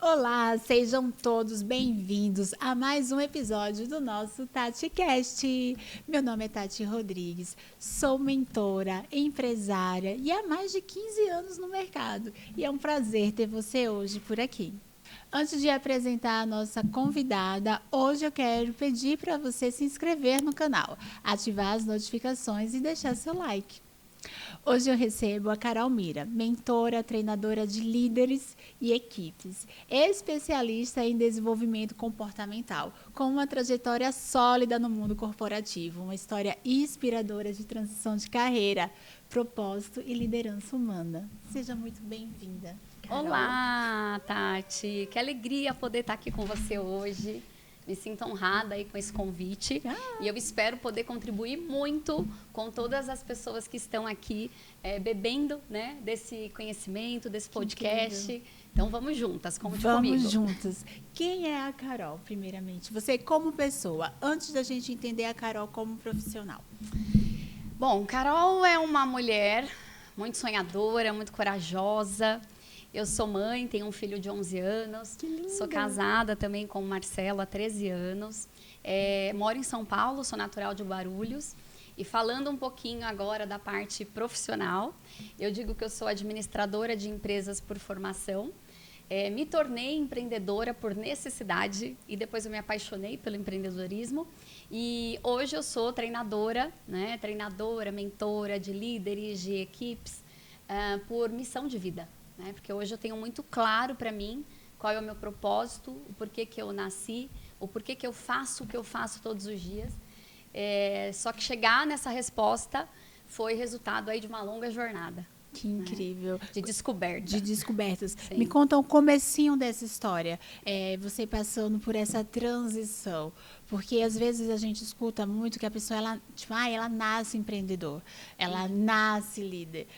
Olá, sejam todos bem-vindos a mais um episódio do nosso TatiCast. Meu nome é Tati Rodrigues, sou mentora, empresária e há mais de 15 anos no mercado. E é um prazer ter você hoje por aqui. Antes de apresentar a nossa convidada, hoje eu quero pedir para você se inscrever no canal, ativar as notificações e deixar seu like. Hoje eu recebo a Carol Mira, mentora, treinadora de líderes e equipes, especialista em desenvolvimento comportamental, com uma trajetória sólida no mundo corporativo, uma história inspiradora de transição de carreira, propósito e liderança humana. Seja muito bem-vinda, Carol. Olá, Tati. Que alegria poder estar aqui com você hoje. Me sinto honrada aí com esse convite e eu espero poder contribuir muito com todas as pessoas que estão aqui bebendo, né, desse conhecimento, desse podcast. Então, vamos juntas, conte comigo. Vamos juntas. Quem é a Carol, primeiramente? Você como pessoa, antes da gente entender a Carol como profissional. Bom, Carol é uma mulher muito sonhadora, muito corajosa. Eu sou mãe, tenho um filho de 11 anos, sou casada também com o Marcelo há 13 anos, moro em São Paulo, sou natural de Guarulhos. E falando um pouquinho agora da parte profissional, eu digo que eu sou administradora de empresas por formação, me tornei empreendedora por necessidade e depois eu me apaixonei pelo empreendedorismo. E hoje eu sou treinadora, né, mentora de líderes, de equipes, por missão de vida. Né? Porque hoje eu tenho muito claro para mim qual é o meu propósito, o porquê que eu nasci, o porquê que eu faço o que eu faço todos os dias. Só que chegar nessa resposta foi resultado aí de uma longa jornada. Que incrível. De descoberta. De descobertas. Sim. Me conta o comecinho dessa história. Você passando por essa transição. Porque às vezes a gente escuta muito que a pessoa, ela nasce empreendedor, ela nasce líder,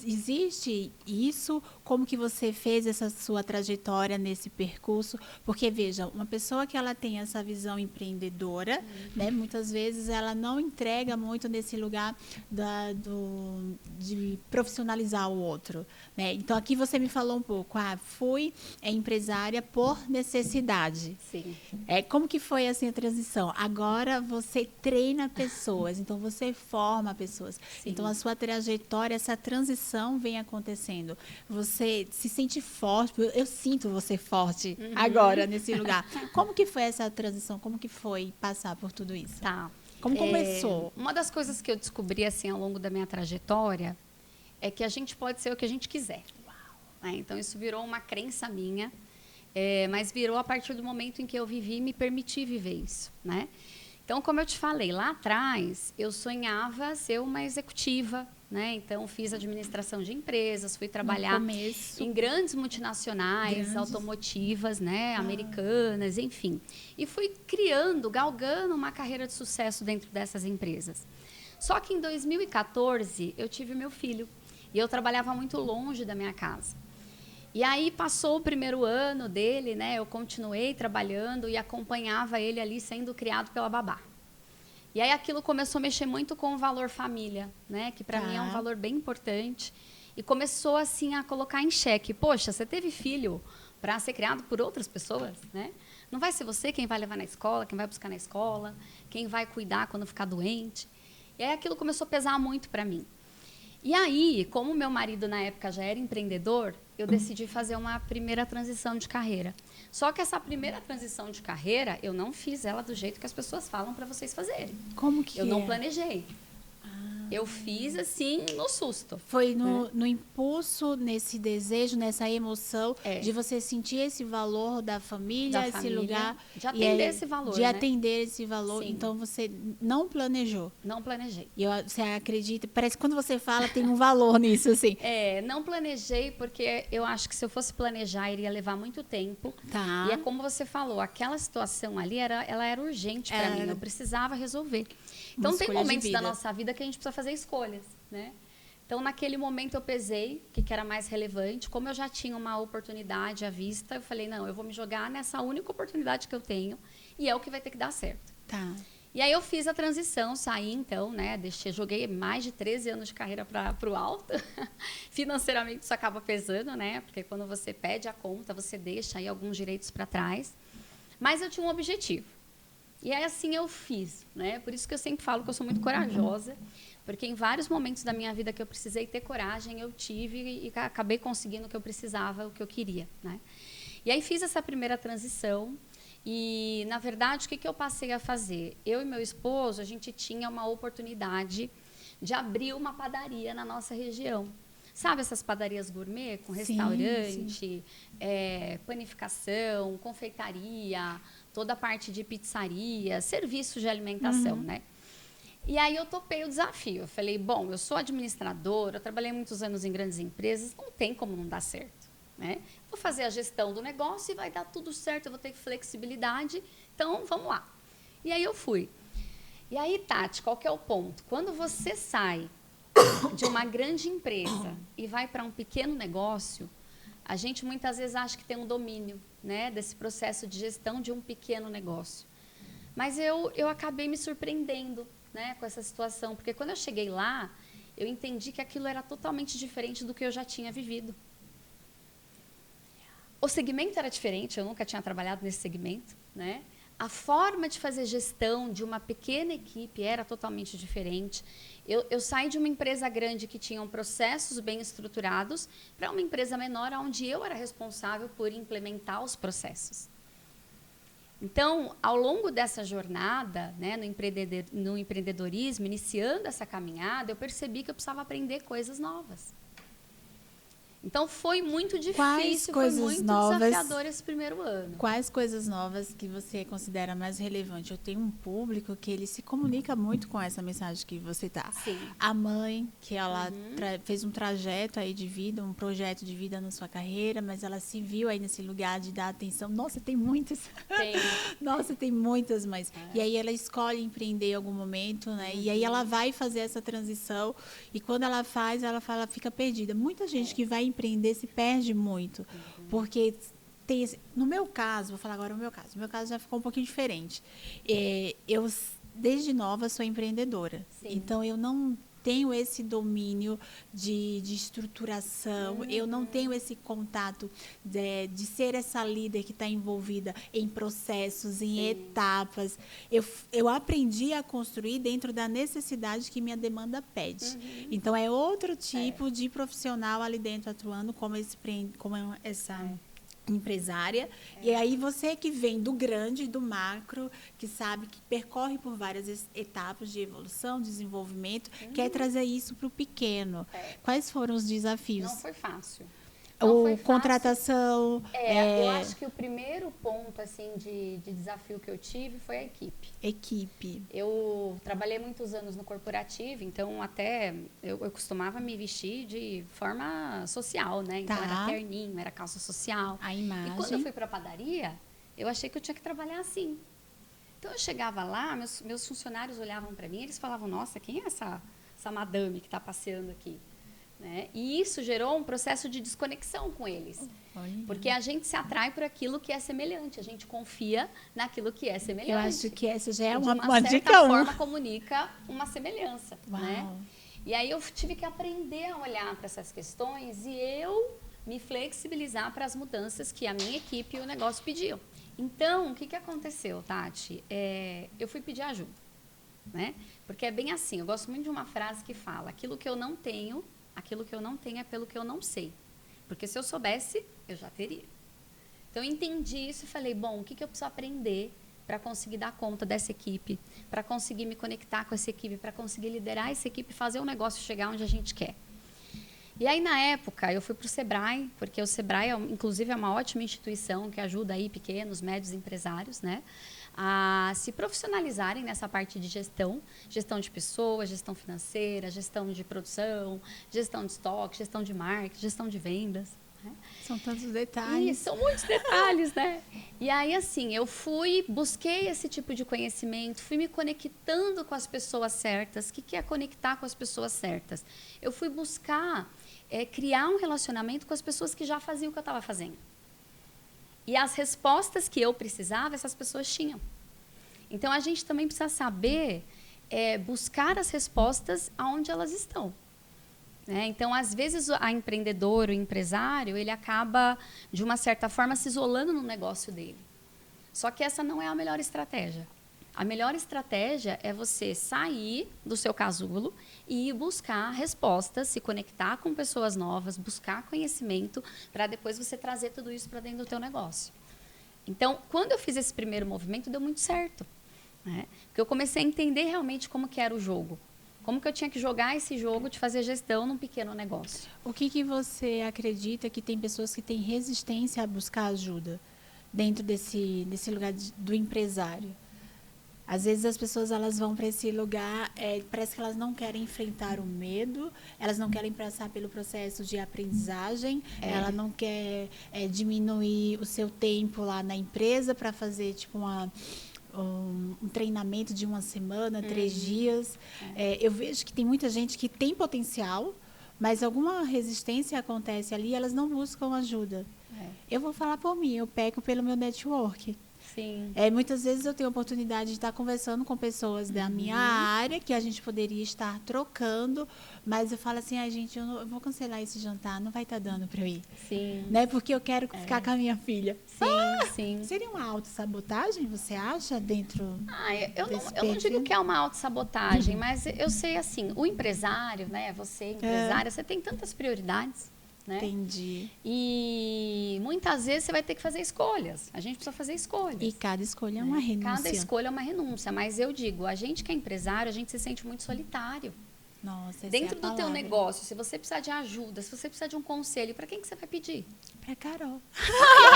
existe isso? Como que você fez essa sua trajetória nesse percurso? Porque, veja, uma pessoa que ela tem essa visão empreendedora, né, muitas vezes ela não entrega muito nesse lugar de profissionalizar o outro. Né? Então, aqui você me falou um pouco, fui empresária por necessidade. Sim. Como que foi assim a transição? Agora você treina pessoas, então você forma pessoas. Sim. Então a sua trajetória, essa transição vem acontecendo. Você se sente forte, eu sinto você forte agora nesse lugar. Como que foi essa transição? Como que foi passar por tudo isso? Tá. Como começou? Uma das coisas que eu descobri assim ao longo da minha trajetória é que a gente pode ser o que a gente quiser. Então isso virou uma crença minha. Mas virou a partir do momento em que eu vivi e me permiti viver isso, né? Então, como eu te falei, lá atrás, eu sonhava ser uma executiva, né? Então, fiz administração de empresas, fui trabalhar em grandes multinacionais, automotivas, né? Americanas, enfim. E fui galgando uma carreira de sucesso dentro dessas empresas. Só que em 2014, eu tive meu filho e eu trabalhava muito longe da minha casa. E aí passou o primeiro ano dele, né? Eu continuei trabalhando e acompanhava ele ali sendo criado pela babá. E aí aquilo começou a mexer muito com o valor família, né? Que para mim é um valor bem importante. E começou assim a colocar em xeque. Poxa, você teve filho para ser criado por outras pessoas, né? Não vai ser você quem vai levar na escola, quem vai buscar na escola, quem vai cuidar quando ficar doente. E aí aquilo começou a pesar muito para mim. E aí, como meu marido na época já era empreendedor, eu decidi fazer uma primeira transição de carreira. Só que essa primeira transição de carreira, eu não fiz ela do jeito que as pessoas falam para vocês fazerem. Como que eu não planejei. Eu fiz assim no susto. Foi no impulso, nesse desejo, nessa emoção de você sentir esse valor da família, esse lugar. De atender esse valor. De atender esse valor. Sim. Então você não planejou. Não planejei. E você acredita, parece que quando você fala tem um valor nisso, assim. Não planejei porque eu acho que se eu fosse planejar iria levar muito tempo. Tá. E é como você falou, aquela situação ali ela era urgente para mim, eu precisava resolver. Então tem momentos da nossa vida que a gente precisa fazer escolhas, né? Então naquele momento eu pesei o que era mais relevante. Como eu já tinha uma oportunidade à vista, eu falei, não, eu vou me jogar nessa única oportunidade que eu tenho e é o que vai ter que dar certo. Tá. E aí eu fiz a transição, saí então, né? Joguei mais de 13 anos de carreira para o alto. Financeiramente isso acaba pesando, né? Porque quando você pede a conta, você deixa aí alguns direitos para trás. Mas eu tinha um objetivo. E aí assim eu fiz, né? Por isso que eu sempre falo que eu sou muito corajosa, porque em vários momentos da minha vida que eu precisei ter coragem, eu tive e acabei conseguindo o que eu precisava, o que eu queria, né? E aí fiz essa primeira transição. E, na verdade, o que eu passei a fazer? Eu e meu esposo, a gente tinha uma oportunidade de abrir uma padaria na nossa região. Sabe essas padarias gourmet, com restaurante, panificação, confeitaria, toda a parte de pizzaria, serviços de alimentação, né? E aí eu topei o desafio. Eu falei, bom, eu sou administradora, eu trabalhei muitos anos em grandes empresas, não tem como não dar certo. Né? Vou fazer a gestão do negócio e vai dar tudo certo, eu vou ter flexibilidade, então vamos lá. E aí eu fui. E aí, Tati, qual que é o ponto? Quando você sai de uma grande empresa e vai para um pequeno negócio, a gente muitas vezes acha que tem um domínio, né, desse processo de gestão de um pequeno negócio. Mas eu acabei me surpreendendo, né, com essa situação, porque quando eu cheguei lá, eu entendi que aquilo era totalmente diferente do que eu já tinha vivido. O segmento era diferente, eu nunca tinha trabalhado nesse segmento, né? A forma de fazer gestão de uma pequena equipe era totalmente diferente. Eu saí de uma empresa grande que tinha processos bem estruturados para uma empresa menor, onde eu era responsável por implementar os processos. Então, ao longo dessa jornada, né, no empreendedorismo, iniciando essa caminhada, eu percebi que eu precisava aprender coisas novas. Então, foi muito difícil, foi muito desafiador esse primeiro ano. Quais coisas novas que você considera mais relevante? Eu tenho um público que ele se comunica muito com essa mensagem que você está. A mãe, que ela fez um trajeto aí de vida, um projeto de vida na sua carreira, mas ela se viu aí nesse lugar de dar atenção. Nossa, tem muitas. Nossa, tem muitas mães. E aí ela escolhe empreender em algum momento, né? E aí ela vai fazer essa transição. E quando ela faz, ela fica perdida. Muita gente que vai empreender se perde muito, porque tem no meu caso, vou falar agora o meu caso já ficou um pouquinho diferente. Eu desde nova sou empreendedora, então eu não tenho esse domínio de estruturação, eu não tenho esse contato de ser essa líder que está envolvida em processos, em etapas. Eu aprendi a construir dentro da necessidade que minha demanda pede. Então, é outro tipo de profissional ali dentro atuando como essa empresária. E aí você que vem do grande, do macro, que sabe que percorre por várias etapas de evolução, desenvolvimento, quer trazer isso para o pequeno. Quais foram os desafios? Não foi fácil. Contratação. Eu acho que o primeiro ponto assim de desafio que eu tive foi a equipe. Eu trabalhei muitos anos no corporativo, então até eu costumava me vestir de forma social, né? Então era terninho, era calça social. A imagem. E quando eu fui para a padaria, eu achei que eu tinha que trabalhar assim. Então eu chegava lá, meus funcionários olhavam para mim, eles falavam: "Nossa, quem é essa madame que está passeando aqui?" Né? E isso gerou um processo de desconexão com eles. Porque a gente se atrai por aquilo que é semelhante, a gente confia naquilo que é semelhante. Eu acho que essa já é uma dica. De certa forma, comunica uma semelhança. Né? E aí eu tive que aprender a olhar para essas questões e eu me flexibilizar para as mudanças que a minha equipe e o negócio pediam. Então, o que aconteceu, Tati? Eu fui pedir ajuda. Né? Porque é bem assim, eu gosto muito de uma frase que fala: aquilo que eu não tenho é pelo que eu não sei. Porque se eu soubesse, eu já teria. Então, eu entendi isso e falei: bom, o que eu preciso aprender para conseguir dar conta dessa equipe, para conseguir me conectar com essa equipe, para conseguir liderar essa equipe e fazer o negócio chegar onde a gente quer. E aí, na época, eu fui para o Sebrae, porque o Sebrae, inclusive, é uma ótima instituição que ajuda aí pequenos, médios empresários, né, a se profissionalizarem nessa parte de gestão de pessoas, gestão financeira, gestão de produção, gestão de estoque, gestão de marketing, gestão de vendas. Né? São tantos detalhes. São muitos detalhes, né? E aí, assim, eu busquei esse tipo de conhecimento, fui me conectando com as pessoas certas. O que é conectar com as pessoas certas? Eu fui buscar criar um relacionamento com as pessoas que já faziam o que eu estava fazendo. E as respostas que eu precisava, essas pessoas tinham. Então, a gente também precisa saber buscar as respostas aonde elas estão. Né? Então, às vezes, a empreendedora, o empresário, ele acaba, de uma certa forma, se isolando no negócio dele. Só que essa não é a melhor estratégia. A melhor estratégia é você sair do seu casulo e ir buscar respostas, se conectar com pessoas novas, buscar conhecimento, para depois você trazer tudo isso para dentro do teu negócio. Então, quando eu fiz esse primeiro movimento, deu muito certo. Né? Porque eu comecei a entender realmente como que era o jogo. Como que eu tinha que jogar esse jogo de fazer gestão num pequeno negócio. O que você acredita que tem pessoas que têm resistência a buscar ajuda dentro desse lugar do empresário? Às vezes as pessoas elas vão para esse lugar, parece que elas não querem enfrentar o medo, elas não querem passar pelo processo de aprendizagem, ela não quer diminuir o seu tempo lá na empresa para fazer tipo um treinamento de uma semana, 3 dias. Eu vejo que tem muita gente que tem potencial, mas alguma resistência acontece ali, elas não buscam ajuda. Eu vou falar por mim, eu peco pelo meu network. Sim. Muitas vezes eu tenho a oportunidade de estar conversando com pessoas da minha área, que a gente poderia estar trocando, mas eu falo assim, gente, eu vou cancelar esse jantar, não vai estar dando para eu ir. Sim. Né? Porque eu quero ficar com a minha filha. Sim. Seria uma autossabotagem, você acha, dentro eu não digo que é uma autossabotagem, mas eu sei assim, o empresário, né? Você empresária, você tem tantas prioridades. Né? Entendi. E muitas vezes você vai ter que fazer escolhas. A gente precisa fazer escolhas. E cada escolha é uma renúncia. Cada escolha é uma renúncia. Mas eu digo, a gente que é empresário, a gente se sente muito solitário. Nossa, dentro do teu negócio, se você precisar de ajuda, se você precisar de um conselho, para quem que você vai pedir? Para Carol.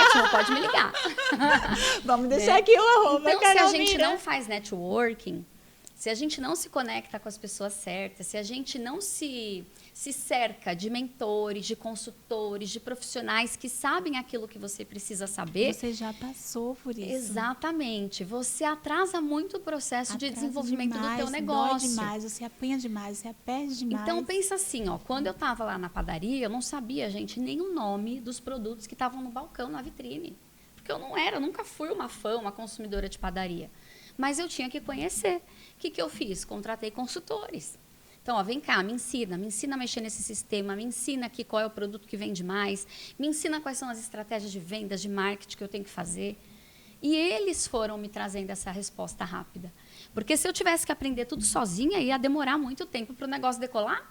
Ótimo, pode me ligar. Vamos deixar aqui o arroba, então, Carol, se a gente mira. não faz networking, se a gente não se conecta com as pessoas certas, se a gente não se cerca de mentores, de consultores, de profissionais que sabem aquilo que você precisa saber. Você já passou por isso. Exatamente. Você atrasa muito o processo de desenvolvimento do teu negócio. Dói demais, você apanha demais, você perde demais. Então, pensa assim, quando eu estava lá na padaria, eu não sabia, gente, nem o nome dos produtos que estavam no balcão, na vitrine. Porque eu nunca fui uma fã, uma consumidora de padaria. Mas eu tinha que conhecer. O que eu fiz? Contratei consultores. Então, vem cá, me ensina a mexer nesse sistema, me ensina aqui qual é o produto que vende mais, me ensina quais são as estratégias de vendas, de marketing que eu tenho que fazer. E eles foram me trazendo essa resposta rápida. Porque se eu tivesse que aprender tudo sozinha, ia demorar muito tempo para o negócio decolar.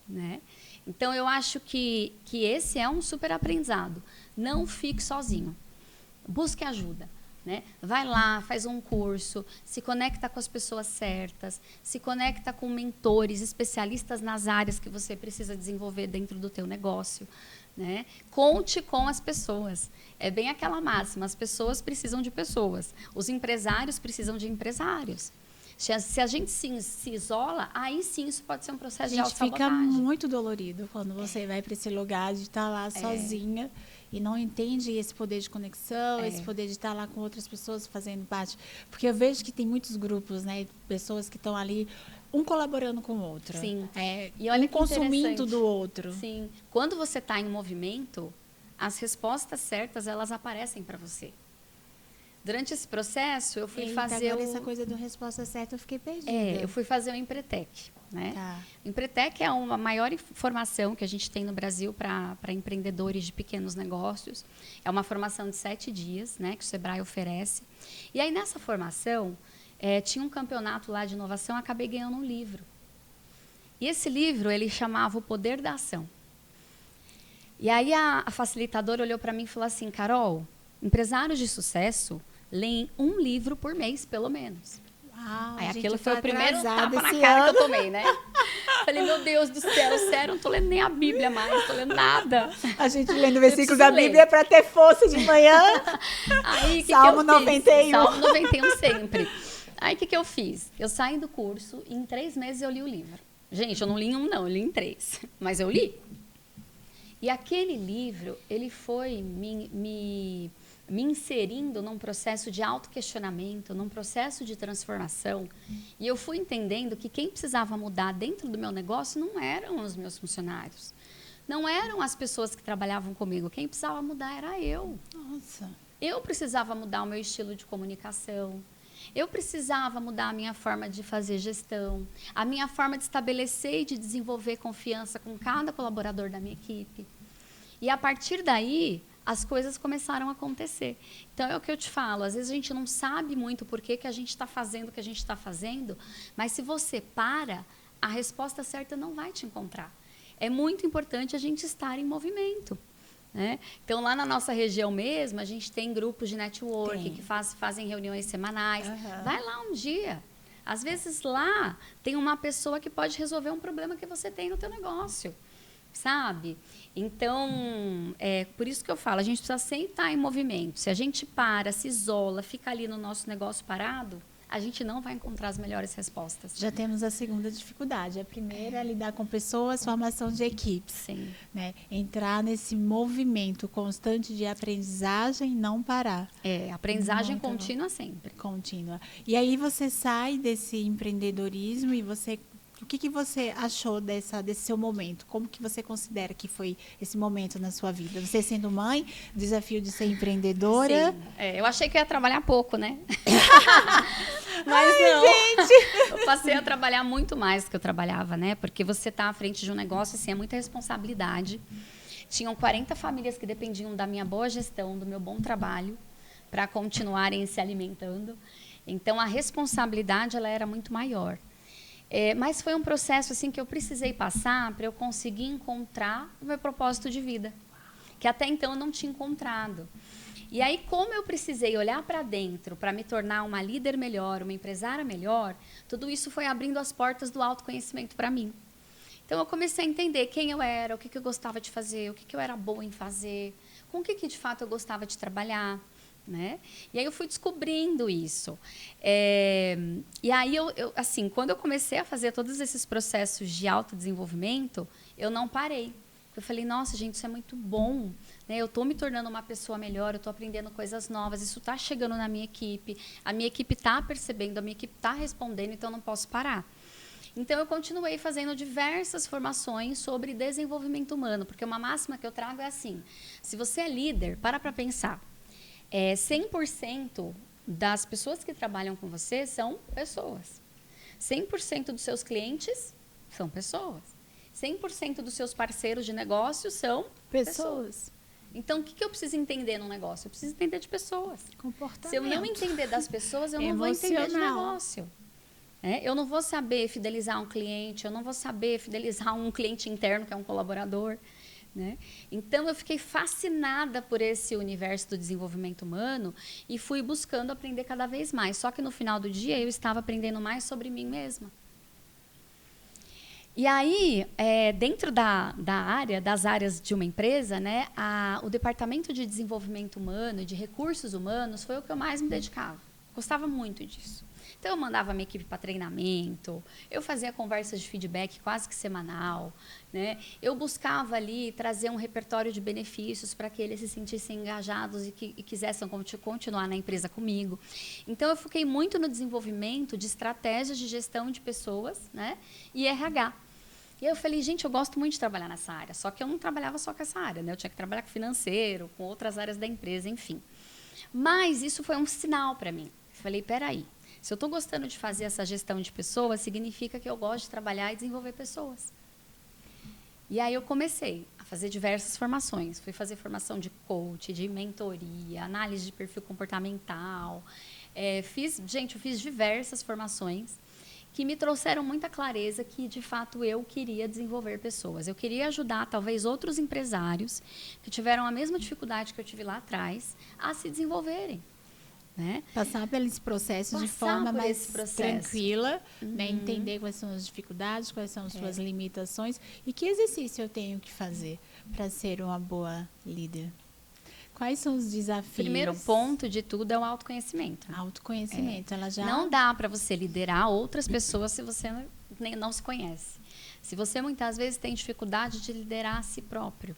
Né? Então, eu acho que esse é um super aprendizado. Não fique sozinho. Busque ajuda. Né? Vai lá, faz um curso, se conecta com as pessoas certas, se conecta com mentores, especialistas nas áreas que você precisa desenvolver dentro do teu negócio. Né? Conte com as pessoas. É bem aquela máxima, as pessoas precisam de pessoas, os empresários precisam de empresários. Se a gente se isola, aí sim isso pode ser um processo de autossabotagem. Fica muito dolorido quando você vai para esse lugar de estar lá sozinha e não entende esse poder de conexão, esse poder de estar lá com outras pessoas fazendo parte. Porque eu vejo que tem muitos grupos, né, pessoas que estão ali, um colaborando com o outro. Sim. E olha, consumindo do outro. Sim. Quando você está em movimento, as respostas certas, elas aparecem para você. Durante esse processo, eu fui fazer agora essa coisa do resposta certa, eu fiquei perdida. Eu fui fazer o Empretec. Né? Tá. O Empretec é uma maior formação que a gente tem no Brasil para empreendedores de pequenos negócios. É uma formação de 7 dias, né, que o Sebrae oferece. E aí, nessa formação, tinha um campeonato lá de inovação, acabei ganhando um livro. E esse livro, ele chamava O Poder da Ação. E aí, a facilitadora olhou para mim e falou assim, Carol, empresários de sucesso leem um livro por mês, pelo menos. Uau, aí aquilo foi o primeiro tapa na ano. cara que eu tomei, né? Falei, meu Deus do céu, sério, não tô lendo nem a Bíblia mais, não tô lendo nada. A gente lendo o versículo da Bíblia para ter força de manhã. Aí, Salmo 91. Salmo 91 sempre. Aí, o que eu fiz? Eu saí do curso e em 3 meses eu li o livro. Gente, eu não li em 1, não, eu li em 3. Mas eu li. E aquele livro, ele foi me inserindo num processo de autoquestionamento, num processo de transformação. E eu fui entendendo que quem precisava mudar dentro do meu negócio não eram os meus funcionários. Não eram as pessoas que trabalhavam comigo. Quem precisava mudar era eu. Nossa. Eu precisava mudar o meu estilo de comunicação. Eu precisava mudar a minha forma de fazer gestão, a minha forma de estabelecer e de desenvolver confiança com cada colaborador da minha equipe. E a partir daí, as coisas começaram a acontecer. Então, é o que eu te falo, às vezes a gente não sabe muito por que a gente está fazendo o que a gente está fazendo, mas se você para, a resposta certa não vai te encontrar. É muito importante a gente estar em movimento. Né? Então, lá na nossa região mesmo, a gente tem grupos de network que fazem reuniões semanais. Vai lá um dia. Às vezes, lá tem uma pessoa que pode resolver um problema que você tem no teu negócio. Sabe? Então, por isso que eu falo, a gente precisa sempre estar em movimento. Se a gente para, se isola, fica ali no nosso negócio parado, a gente não vai encontrar as melhores respostas. Já temos a segunda dificuldade. A primeira é lidar com pessoas, formação de equipes. Sim. Né? Entrar nesse movimento constante de aprendizagem e não parar. Aprendizagem contínua sempre. Contínua. E aí você sai desse empreendedorismo e você... O que você achou desse seu momento? Como que você considera que foi esse momento na sua vida? Você sendo mãe, desafio de ser empreendedora. Sim. Eu achei que eu ia trabalhar pouco, né? Mas não. Gente! Eu passei a trabalhar muito mais do que eu trabalhava, né? Porque você está à frente de um negócio, assim, é muita responsabilidade. Tinham 40 famílias que dependiam da minha boa gestão, do meu bom trabalho, para continuarem se alimentando. Então, a responsabilidade ela era muito maior. Mas foi um processo assim que eu precisei passar para eu conseguir encontrar o meu propósito de vida, que até então eu não tinha encontrado. E aí, como eu precisei olhar para dentro para me tornar uma líder melhor, uma empresária melhor, tudo isso foi abrindo as portas do autoconhecimento para mim. Então, eu comecei a entender quem eu era, o que eu gostava de fazer, o que eu era boa em fazer, com o que de fato eu gostava de trabalhar. Né? E aí eu fui descobrindo isso. E aí, assim, quando eu comecei a fazer todos esses processos de autodesenvolvimento, eu não parei. Eu falei, nossa, gente, isso é muito bom. Né? Eu estou me tornando uma pessoa melhor, eu estou aprendendo coisas novas, isso está chegando na minha equipe, a minha equipe está percebendo, a minha equipe está respondendo, então eu não posso parar. Então, eu continuei fazendo diversas formações sobre desenvolvimento humano, porque uma máxima que eu trago é assim, se você é líder, para pensar. 100% das pessoas que trabalham com você são pessoas. 100% dos seus clientes são pessoas. 100% dos seus parceiros de negócio são pessoas. Então, o que eu preciso entender num negócio? Eu preciso entender de pessoas. Comportamento. Se eu não entender das pessoas, eu não vou entender de negócio. Eu não vou saber fidelizar um cliente, eu não vou saber fidelizar um cliente interno, que é um colaborador. Né? Então, eu fiquei fascinada por esse universo do desenvolvimento humano e fui buscando aprender cada vez mais. Só que no final do dia, eu estava aprendendo mais sobre mim mesma. E aí, dentro das áreas de uma empresa, né, o departamento de desenvolvimento humano e de recursos humanos foi o que eu mais me dedicava. Gostava muito disso. Então, eu mandava minha equipe para treinamento, eu fazia conversas de feedback quase que semanal, né? Eu buscava ali trazer um repertório de benefícios para que eles se sentissem engajados e quisessem continuar na empresa comigo. Então, eu foquei muito no desenvolvimento de estratégias de gestão de pessoas, né? E RH. E aí eu falei, gente, eu gosto muito de trabalhar nessa área, só que eu não trabalhava só com essa área, né? Eu tinha que trabalhar com financeiro, com outras áreas da empresa, enfim. Mas isso foi um sinal para mim. Eu falei, peraí. Se eu estou gostando de fazer essa gestão de pessoas, significa que eu gosto de trabalhar e desenvolver pessoas. E aí eu comecei a fazer diversas formações. Fui fazer formação de coach, de mentoria, análise de perfil comportamental. Eu fiz diversas formações que me trouxeram muita clareza que, de fato, eu queria desenvolver pessoas. Eu queria ajudar, talvez, outros empresários que tiveram a mesma dificuldade que eu tive lá atrás a se desenvolverem. Né? Passar por esse processo de forma mais tranquila, né? Entender quais são as dificuldades, quais são as suas limitações e que exercício eu tenho que fazer para ser uma boa líder. Quais são os desafios? Primeiro ponto de tudo é o autoconhecimento. Autoconhecimento. Ela já... Não dá para você liderar outras pessoas se você não se conhece. Se você muitas vezes tem dificuldade de liderar a si próprio,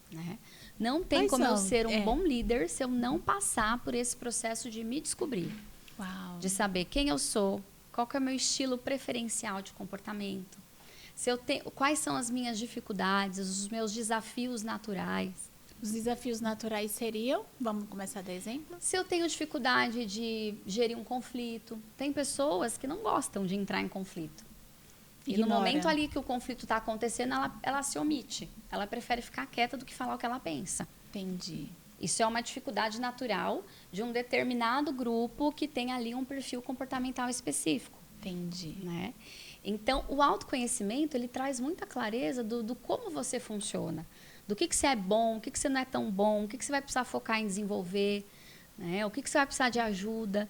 né? Não tem como eu ser um bom líder se eu não passar por esse processo de me descobrir. Uau. De saber quem eu sou, qual que é o meu estilo preferencial de comportamento, quais são as minhas dificuldades, os meus desafios naturais. Os desafios naturais seriam, vamos começar a dar exemplo? Se eu tenho dificuldade de gerir um conflito, tem pessoas que não gostam de entrar em conflito. E no momento ali que o conflito está acontecendo, ela se omite. Ela prefere ficar quieta do que falar o que ela pensa. Entendi. Isso é uma dificuldade natural de um determinado grupo que tem ali um perfil comportamental específico. Entendi. Né? Então, o autoconhecimento, ele traz muita clareza do como você funciona. Do que você é bom, o que você não é tão bom, o que você vai precisar focar em desenvolver, né? O que você vai precisar de ajuda.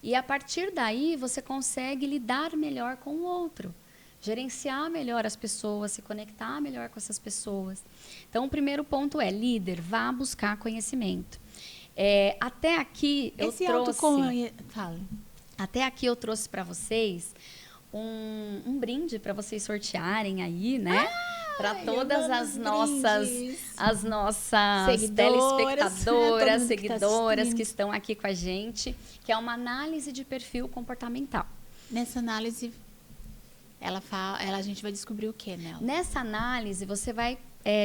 E a partir daí, você consegue lidar melhor com o outro. Gerenciar melhor as pessoas, se conectar melhor com essas pessoas. Então, o primeiro ponto é, líder, vá buscar conhecimento. Até aqui eu trouxe... Até aqui eu trouxe para vocês um brinde para vocês sortearem aí, né? Para todas as nossas telespectadoras, seguidoras que estão aqui com a gente, que é uma análise de perfil comportamental. Nessa análise, a gente vai descobrir o que nela? Nessa análise, você vai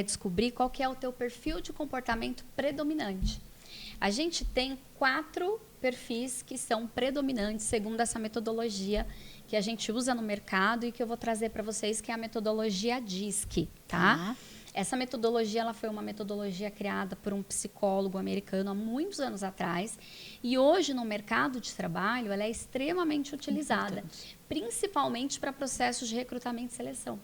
descobrir qual que é o teu perfil de comportamento predominante. A gente tem 4 perfis que são predominantes segundo essa metodologia que a gente usa no mercado e que eu vou trazer para vocês, que é a metodologia DISC, tá? Essa metodologia, ela foi uma metodologia criada por um psicólogo americano há muitos anos atrás e hoje no mercado de trabalho ela é extremamente utilizada, principalmente para processos de recrutamento e seleção.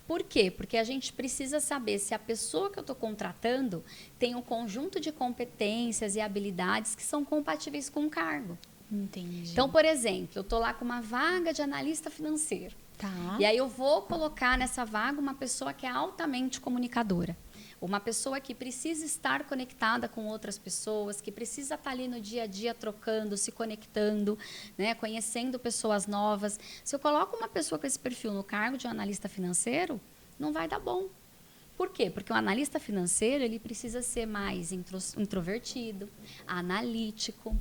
Por quê? Porque a gente precisa saber se a pessoa que eu estou contratando tem um conjunto de competências e habilidades que são compatíveis com o cargo. Entendi. Então, por exemplo, eu estou lá com uma vaga de analista financeiro. Tá. E aí eu vou colocar nessa vaga uma pessoa que é altamente comunicadora. Uma pessoa que precisa estar conectada com outras pessoas, que precisa estar ali no dia a dia trocando, se conectando, né, conhecendo pessoas novas. Se eu coloco uma pessoa com esse perfil no cargo de um analista financeiro, não vai dar bom. Por quê? Porque o analista financeiro ele precisa ser mais introvertido, analítico.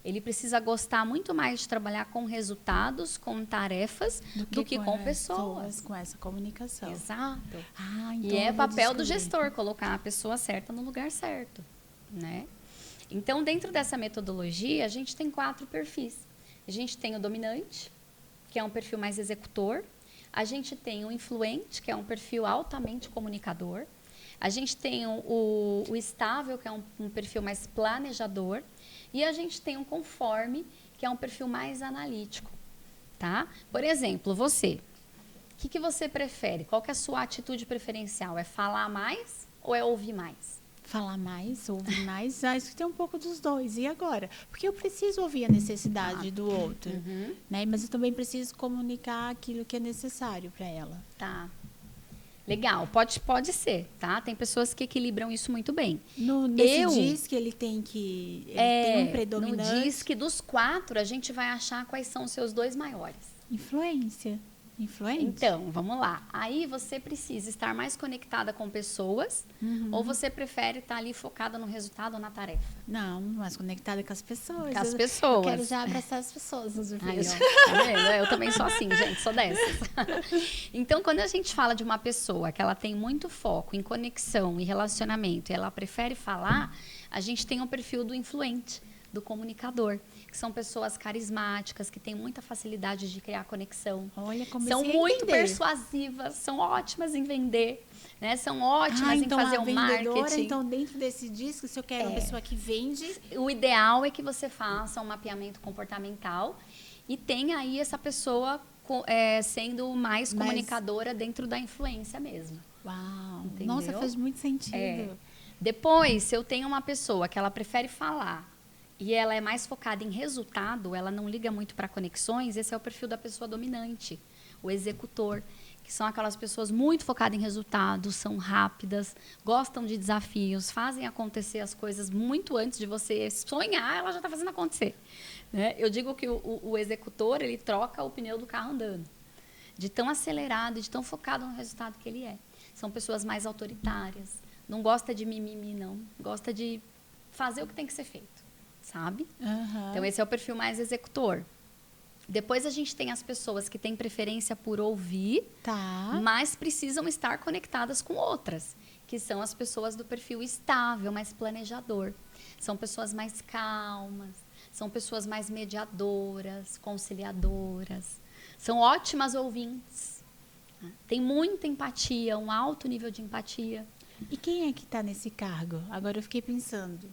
Ele precisa gostar muito mais de trabalhar com resultados, com tarefas, do que com pessoas. Com essa comunicação. Exato. Então e é papel do gestor, colocar a pessoa certa no lugar certo. Né? Então, dentro dessa metodologia, a gente tem 4 perfis. A gente tem o dominante, que é um perfil mais executor. A gente tem o influente, que é um perfil altamente comunicador. A gente tem o estável, que é um perfil mais planejador. E a gente tem um conforme, que é um perfil mais analítico, tá? Por exemplo, você, o que você prefere? Qual que é a sua atitude preferencial? É falar mais ou é ouvir mais? Falar mais, ouvir mais, acho que tem um pouco dos dois. E agora? Porque eu preciso ouvir a necessidade do outro, né? Mas eu também preciso comunicar aquilo que é necessário para ela. Tá. Legal, pode ser, tá? Tem pessoas que equilibram isso muito bem. Nesse DISC ele tem um predominante. No DISC dos 4, a gente vai achar quais são os seus 2 maiores. Influente. Então, vamos lá. Aí você precisa estar mais conectada com pessoas ou você prefere estar ali focada no resultado ou na tarefa? Não, mais conectada com as pessoas. Com as pessoas. Eu quero já abraçar as pessoas nos vídeos. Eu também sou assim, gente, sou dessas. Então, quando a gente fala de uma pessoa que ela tem muito foco em conexão e relacionamento e ela prefere falar, a gente tem o perfil do influente, do comunicador, que são pessoas carismáticas, que têm muita facilidade de criar conexão. Olha, são muito persuasivas, são ótimas em vender, né? São ótimas em fazer o marketing. Então, dentro desse disco, se eu quero uma pessoa que vende... O ideal é que você faça um mapeamento comportamental e tenha aí essa pessoa sendo mais comunicadora dentro da influência mesmo. Uau! Entendeu? Nossa, faz muito sentido. Depois, se eu tenho uma pessoa que ela prefere falar e ela é mais focada em resultado, ela não liga muito para conexões, esse é o perfil da pessoa dominante, o executor, que são aquelas pessoas muito focadas em resultados, são rápidas, gostam de desafios, fazem acontecer as coisas muito antes de você sonhar, ela já está fazendo acontecer. Né? Eu digo que o executor, ele troca o pneu do carro andando, de tão acelerado, de tão focado no resultado que ele é. São pessoas mais autoritárias, não gosta de mimimi, não, gosta de fazer o que tem que ser feito. Sabe? Então, esse é o perfil mais executor. Depois, a gente tem as pessoas que têm preferência por ouvir, mas precisam estar conectadas com outras. que são as pessoas do perfil estável, mais planejador. São pessoas mais calmas, são pessoas mais mediadoras, conciliadoras, são ótimas ouvintes, né? Tem muita empatia, um alto nível de empatia. E quem é que está nesse cargo? Agora eu fiquei pensando.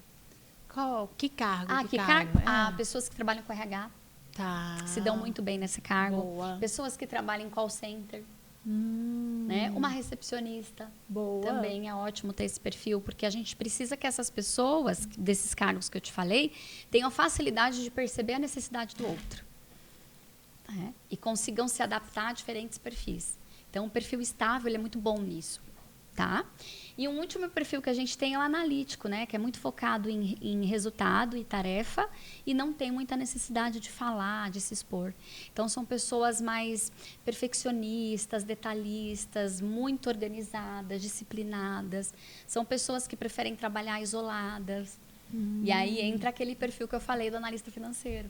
Que cargo? Que cargo? É. Pessoas que trabalham com RH, Tá. se dão muito bem nesse cargo. Boa. Pessoas que trabalham em call center. Né? Uma recepcionista. Boa. Também é ótimo ter esse perfil, porque a gente precisa que essas pessoas, desses cargos que eu te falei, tenham facilidade de perceber a necessidade do outro. Né? E consigam se adaptar a diferentes perfis. Então, o perfil estável ele é muito bom nisso. Tá? E um último perfil que a gente tem é o analítico, né? Que é muito focado em resultado e tarefa e não tem muita necessidade de falar, de se expor. Então, são pessoas mais perfeccionistas, detalhistas, muito organizadas, disciplinadas. São pessoas que preferem trabalhar isoladas. E aí entra aquele perfil que eu falei do analista financeiro.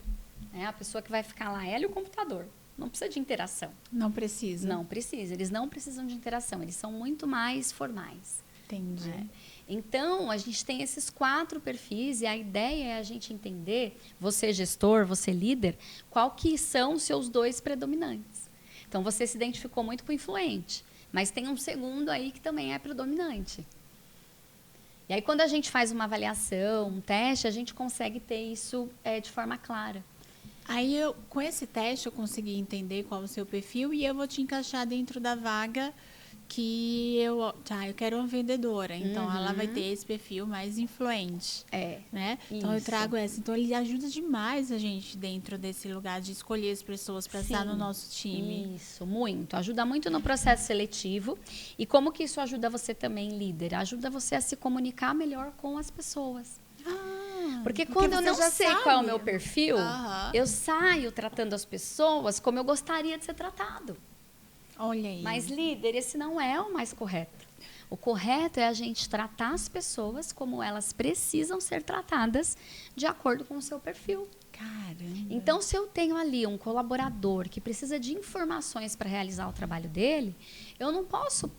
Né? A pessoa que vai ficar lá, ela e o computador. Não precisa de interação. Não precisa. Não precisa. Eles não precisam de interação. Eles são muito mais formais. Entendi. Né? Então, a gente tem esses 4 perfis e a ideia é a gente entender, você gestor, você líder, qual que são os seus 2 predominantes. Então, você se identificou muito com o influente, mas tem um segundo aí que também é predominante. E aí, quando a gente faz uma avaliação, um teste, a gente consegue ter isso de forma clara. Aí, com esse teste, eu consegui entender qual é o seu perfil e eu vou te encaixar dentro da vaga que eu quero uma vendedora. Então, ela vai ter esse perfil mais influente. Né? Então, eu trago essa. Então, ele ajuda demais a gente dentro desse lugar de escolher as pessoas para estar no nosso time. Isso, muito. Ajuda muito no processo seletivo. E como que isso ajuda você também, líder? Ajuda você a se comunicar melhor com as pessoas. Porque quando eu não sei qual é o meu perfil, eu saio tratando as pessoas como eu gostaria de ser tratado. Olha aí. Mas, líder, esse não é o mais correto. O correto é a gente tratar as pessoas como elas precisam ser tratadas de acordo com o seu perfil. Caramba. Então, se eu tenho ali um colaborador que precisa de informações para realizar o trabalho dele, eu não posso,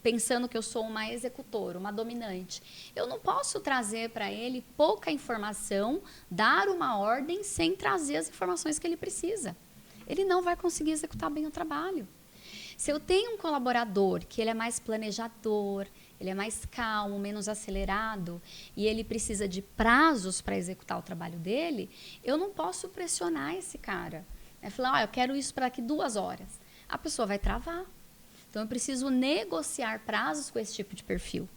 pensando que eu sou uma executora, uma dominante, eu não posso trazer para ele pouca informação, dar uma ordem sem trazer as informações que ele precisa. Ele não vai conseguir executar bem o trabalho. Se eu tenho um colaborador que ele é mais planejador, ele é mais calmo, menos acelerado e ele precisa de prazos para executar o trabalho dele, eu não posso pressionar esse cara. Falar, eu quero isso para daqui 2 horas. A pessoa vai travar. Então, eu preciso negociar prazos com esse tipo de perfil.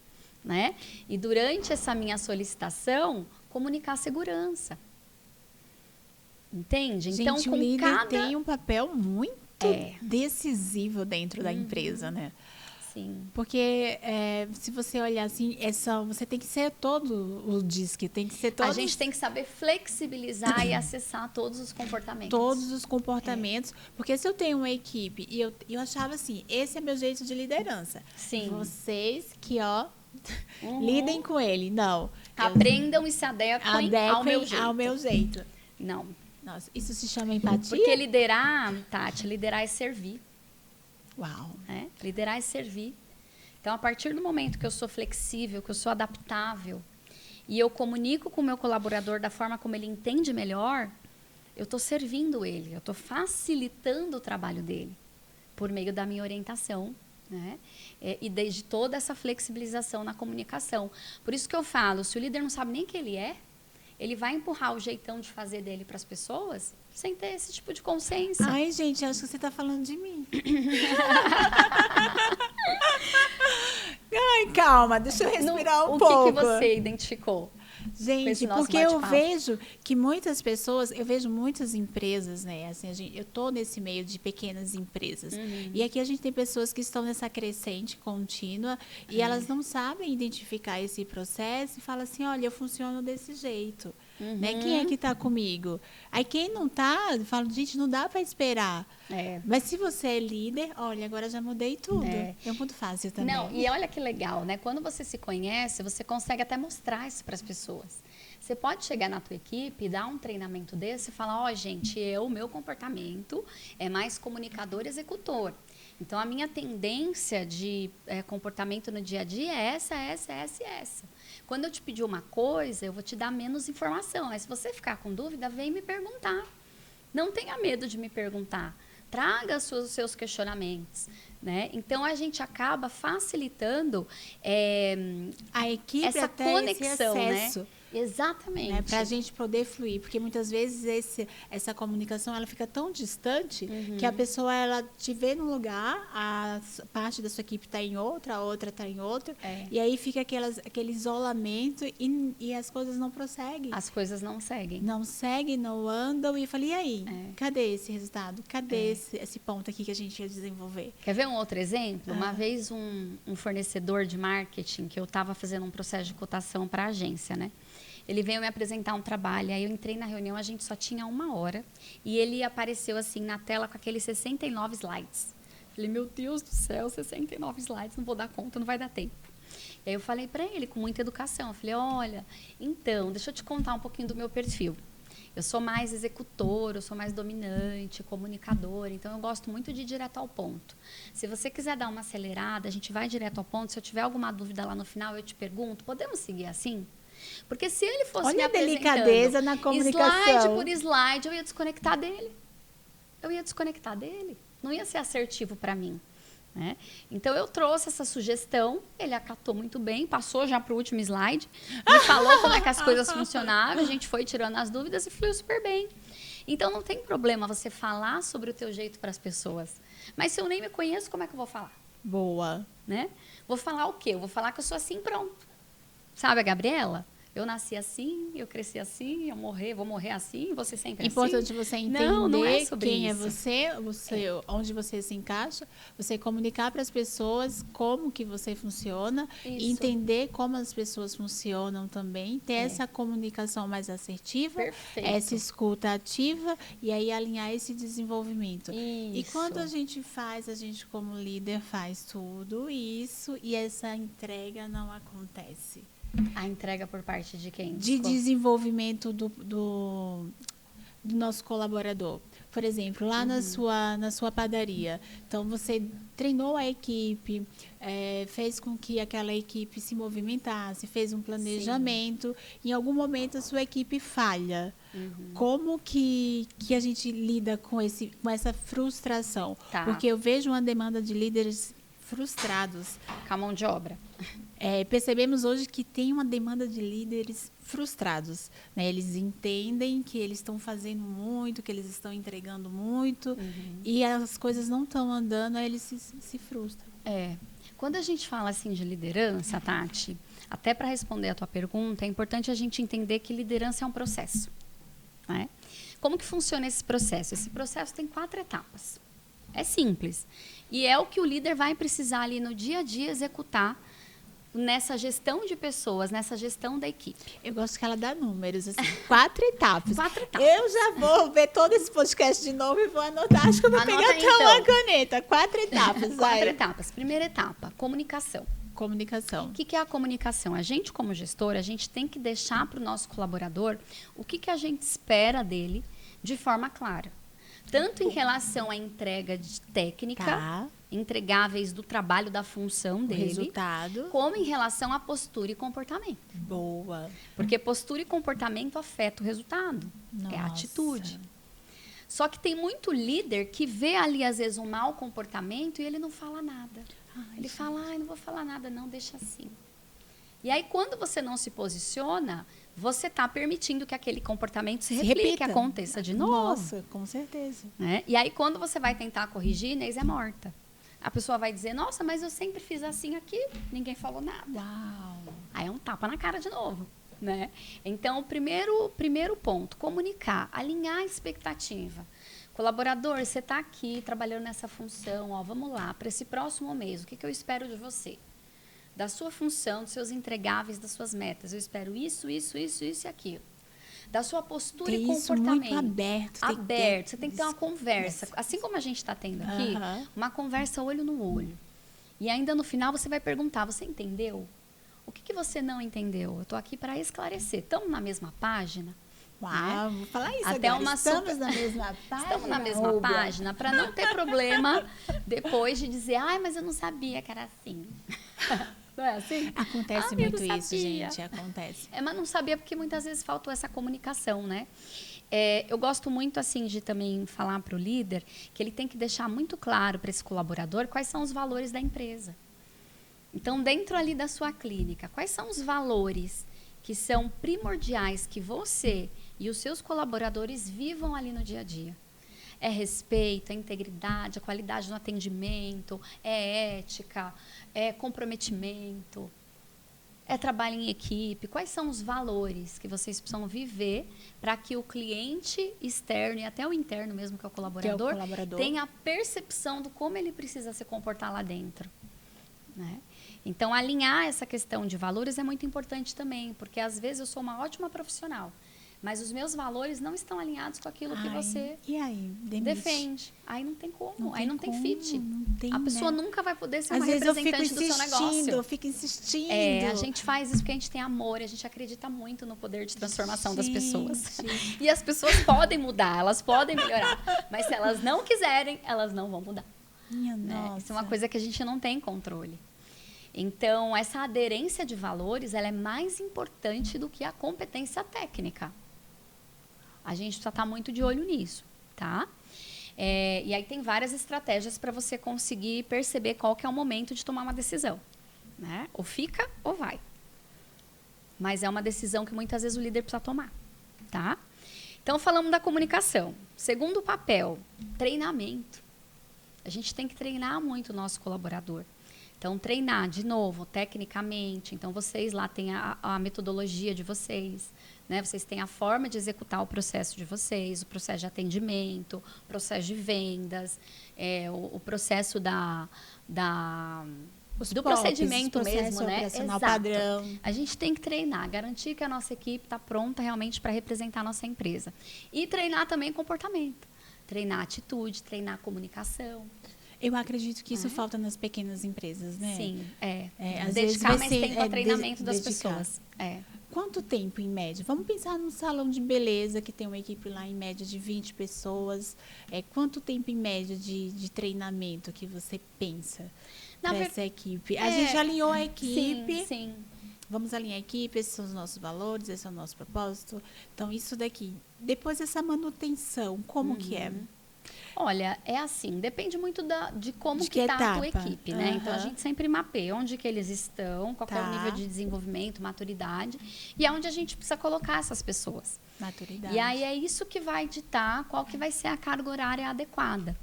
Né? E durante essa minha solicitação, comunicar segurança. Entende? Gente, então, o líder tem um papel muito decisivo dentro da empresa, né? Sim. Porque se você olhar assim, você tem que ser todo o DISC, tem que ser todo. A gente tem que saber flexibilizar e acessar todos os comportamentos. Todos os comportamentos. Porque se eu tenho uma equipe e eu achava assim, esse é meu jeito de liderança. Sim. Vocês que, lidem com ele. Não. Aprendam e se adequem ao meu jeito. Não. Nossa, isso se chama empatia? Porque liderar, Tati, liderar é servir. Uau. Liderar é servir. Então, a partir do momento que eu sou flexível, que eu sou adaptável, e eu comunico com o meu colaborador da forma como ele entende melhor, eu estou servindo ele, eu estou facilitando o trabalho dele, por meio da minha orientação, né? E desde toda essa flexibilização na comunicação. Por isso que eu falo, se o líder não sabe nem quem ele é, ele vai empurrar o jeitão de fazer dele para as pessoas sem ter esse tipo de consciência. Ai, gente, acho que você está falando de mim. Ai, calma, deixa eu respirar um pouco. O que você identificou? Gente, porque eu vejo que muitas pessoas, eu vejo muitas empresas, né? Assim, eu tô nesse meio de pequenas empresas. E aqui a gente tem pessoas que estão nessa crescente contínua e elas não sabem identificar esse processo e falam assim, olha, eu funciono desse jeito. Né? Quem é que está comigo? Aí quem não está, fala, gente, não dá para esperar. Mas se você é líder, olha, agora já mudei tudo. É muito fácil também. Não, e olha que legal, né? Quando você se conhece, você consegue até mostrar isso para as pessoas. Você pode chegar na tua equipe e dar um treinamento desse e falar, gente, meu comportamento é mais comunicador e executor. Então, a minha tendência de comportamento no dia a dia é essa. Quando eu te pedir uma coisa, eu vou te dar menos informação. Mas se você ficar com dúvida, vem me perguntar. Não tenha medo de me perguntar. Traga os seus questionamentos, né? Então, a gente acaba facilitando a equipe essa até conexão, esse acesso, né? Exatamente. Né? Para a gente poder fluir. Porque muitas vezes essa comunicação ela fica tão distante que a pessoa ela te vê num lugar, a parte da sua equipe está em outra, a outra está em outra. E aí fica aquele isolamento e as coisas não prosseguem. As coisas não seguem. Não seguem, não andam. E eu falei, e aí? Cadê esse resultado? Cadê esse ponto aqui que a gente ia desenvolver? Quer ver um outro exemplo? Uma vez um fornecedor de marketing, que eu estava fazendo um processo de cotação para a agência, né? Ele veio me apresentar um trabalho, aí eu entrei na reunião, a gente só tinha 1 hora, e ele apareceu assim na tela com aqueles 69 slides. Falei, meu Deus do céu, 69 slides, não vou dar conta, não vai dar tempo. E aí eu falei para ele, com muita educação, eu falei, olha, então, deixa eu te contar um pouquinho do meu perfil. Eu sou mais executor, eu sou mais dominante, comunicador, então eu gosto muito de ir direto ao ponto. Se você quiser dar uma acelerada, a gente vai direto ao ponto, se eu tiver alguma dúvida lá no final, eu te pergunto, podemos seguir assim? Porque se ele fosse me apresentando delicadeza na comunicação. slide por slide, eu ia desconectar dele. Não ia ser assertivo para mim. Né? Então, eu trouxe essa sugestão, ele acatou muito bem, passou já para o último slide, me falou como é que as coisas funcionavam, a gente foi tirando as dúvidas e fluiu super bem. Então, não tem problema você falar sobre o teu jeito para as pessoas. Mas se eu nem me conheço, como é que eu vou falar? Boa. Né? Vou falar o quê? Eu vou falar que eu sou assim, pronto. Sabe a Gabriela? Eu nasci assim, eu cresci assim, vou morrer assim, você sempre Importante assim. você entender não é sobre quem isso. é você, onde você se encaixa, você comunicar para as pessoas como que você funciona, e entender como as pessoas funcionam também, ter essa comunicação mais assertiva, essa escuta ativa e aí alinhar esse desenvolvimento. Isso. E quando a gente como líder faz tudo isso e essa entrega não acontece. A entrega por parte de quem? De desenvolvimento do nosso colaborador. Por exemplo, lá na sua padaria. Então, você treinou a equipe, fez com que aquela equipe se movimentasse, fez um planejamento. Em algum momento, a sua equipe falha. Como que a gente lida com essa frustração? Tá. Porque eu vejo uma demanda de líderes frustrados. Com a mão de obra. Percebemos hoje que tem uma demanda de líderes frustrados. Né? Eles entendem que eles estão fazendo muito, que eles estão entregando muito, e as coisas não estão andando, aí eles se frustram. Quando a gente fala assim de liderança, Tati, até para responder a tua pergunta, é importante a gente entender que liderança é um processo. Né? Como que funciona esse processo? Esse processo tem 4 etapas. É simples. E é o que o líder vai precisar ali no dia a dia executar nessa gestão de pessoas, nessa gestão da equipe. Eu gosto que ela dá números, assim, 4 etapas. 4 etapas. Eu já vou ver todo esse podcast de novo e vou anotar. Acho que eu vou pegar até uma caneta. 4 etapas. 4 etapas. Primeira etapa, comunicação. Comunicação. O que é a comunicação? A gente, como gestor, a gente tem que deixar para o nosso colaborador o que a gente espera dele de forma clara. Tanto em relação à entrega de técnica, entregáveis do trabalho, da função dele, resultado, como em relação à postura e comportamento. Boa. Porque postura e comportamento afetam o resultado. Nossa. É a atitude. Só que tem muito líder que vê ali, às vezes, um mau comportamento e ele não fala nada. Ele fala, não vou falar nada não, deixa assim. E aí, quando você não se posiciona, você está permitindo que aquele comportamento se replique, que aconteça de novo. Nossa, com certeza. Né? E aí, quando você vai tentar corrigir, Inês é morta. A pessoa vai dizer, nossa, mas eu sempre fiz assim aqui, ninguém falou nada. Uau. Aí é um tapa na cara de novo. Né? Então, o primeiro ponto, comunicar, alinhar a expectativa. Colaborador, você está aqui trabalhando nessa função, vamos lá, para esse próximo mês, o que eu espero de você? Da sua função, dos seus entregáveis, das suas metas. Eu espero isso e aquilo. Da sua postura e comportamento. Muito aberto. Aberto. Você tem que ter uma conversa. Assim como a gente está tendo aqui, uma conversa olho no olho. E ainda no final você vai perguntar, você entendeu? O que você não entendeu? Eu estou aqui para esclarecer. Estamos na mesma página? Uau, vou falar isso Até agora. uma Estamos na mesma página. Estamos na mesma Rubia? página, para não ter problema depois de dizer, ai, mas eu não sabia que era assim. Não é assim? Acontece eu muito não isso, sabia. gente, acontece. Mas não sabia porque muitas vezes faltou essa comunicação, né? Eu gosto muito, assim, de também falar para o líder que ele tem que deixar muito claro para esse colaborador quais são os valores da empresa. Então, dentro ali da sua clínica, quais são os valores que são primordiais que você e os seus colaboradores vivam ali no dia a dia? É respeito, é integridade, a qualidade no atendimento, é ética, é comprometimento, é trabalho em equipe. Quais são os valores que vocês precisam viver para que o cliente externo e até o interno mesmo, que é o colaborador, tenha a percepção do como ele precisa se comportar lá dentro, né? Então, alinhar essa questão de valores é muito importante também, porque às vezes eu sou uma ótima profissional, mas os meus valores não estão alinhados com aquilo que você defende. Aí não tem como, aí não tem fit. Não tem, a pessoa né? nunca vai poder ser Às uma vezes representante do seu negócio. Eu fico insistindo. A gente faz isso porque a gente tem amor, a gente acredita muito no poder de transformação das pessoas. E as pessoas podem mudar, elas podem melhorar, mas se elas não quiserem, elas não vão mudar. Minha né? nossa. Isso é uma coisa que a gente não tem controle. Então, essa aderência de valores, ela é mais importante do que a competência técnica. A gente precisa estar muito de olho nisso, tá? E aí tem várias estratégias para você conseguir perceber qual que é o momento de tomar uma decisão, né? Ou fica ou vai. Mas é uma decisão que muitas vezes o líder precisa tomar, tá? Então, falamos da comunicação. Segundo papel, treinamento. A gente tem que treinar muito o nosso colaborador. Então, treinar, de novo, tecnicamente. Então, vocês lá têm a metodologia de vocês, né? Vocês têm a forma de executar o processo de vocês, o processo de atendimento, o processo de vendas, o processo do procedimento mesmo, né? Operacional padrão. A gente tem que treinar, garantir que a nossa equipe está pronta realmente para representar a nossa empresa. E treinar também comportamento. Treinar atitude, treinar comunicação. Eu acredito que isso falta nas pequenas empresas, né? Sim, às dedicar vezes mais tempo ao treinamento das dedicar. pessoas. Quanto tempo, em média? Vamos pensar num salão de beleza, que tem uma equipe lá, em média, de 20 pessoas. Quanto tempo, em média, de treinamento que você pensa para essa equipe? A gente alinhou a equipe. Sim. Vamos alinhar a equipe, esses são os nossos valores, esse é o nosso propósito. Então, isso daqui. Depois, essa manutenção, como que é? Olha, é assim, depende muito de como que está a tua equipe, né? Então, a gente sempre mapeia onde que eles estão, qual é o nível de desenvolvimento, maturidade, e aonde a gente precisa colocar essas pessoas. Maturidade. E aí, é isso que vai ditar qual que vai ser a carga horária adequada.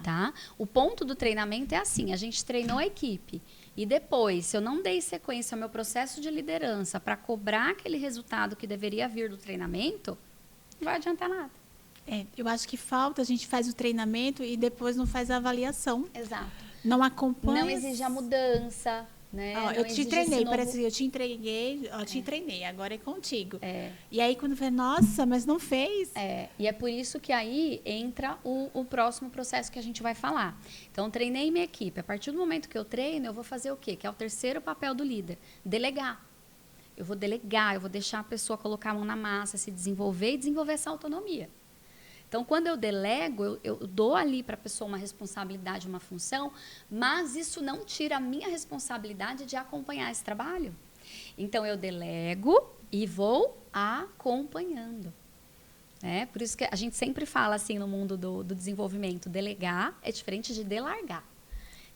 Tá? O ponto do treinamento é assim, a gente treinou a equipe, e depois, se eu não dei sequência ao meu processo de liderança para cobrar aquele resultado que deveria vir do treinamento, não vai adiantar nada. Eu acho que falta, a gente faz o treinamento e depois não faz a avaliação. Exato. Não acompanha. Não exige a mudança, né? Eu te treinei, parece que eu te entreguei, te treinei, agora é contigo. E aí, quando vê, nossa, mas não fez. E é por isso que aí entra o próximo processo que a gente vai falar. Então, treinei minha equipe. A partir do momento que eu treino, eu vou fazer o quê? Que é o terceiro papel do líder. Delegar. Eu vou delegar, eu vou deixar a pessoa colocar a mão na massa, se desenvolver e desenvolver essa autonomia. Então, quando eu delego, eu dou ali para a pessoa uma responsabilidade, uma função, mas isso não tira a minha responsabilidade de acompanhar esse trabalho. Então, eu delego e vou acompanhando. Por isso que a gente sempre fala assim no mundo do desenvolvimento, delegar é diferente de delargar.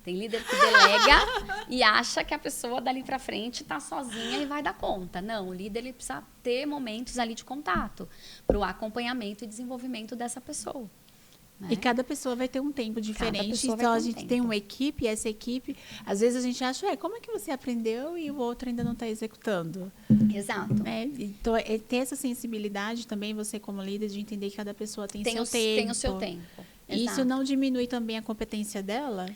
Tem líder que delega e acha que a pessoa dali para frente está sozinha e vai dar conta. Não, o líder ele precisa ter momentos ali de contato para o acompanhamento e desenvolvimento dessa pessoa. Né? E cada pessoa vai ter um tempo diferente. Então, a gente tem uma equipe, e essa equipe, às vezes a gente acha, como é que você aprendeu e o outro ainda não está executando? Exato. Então, ter essa sensibilidade também, você como líder, de entender que cada pessoa tem seu tempo. Tem o seu tempo. Isso não diminui também a competência dela?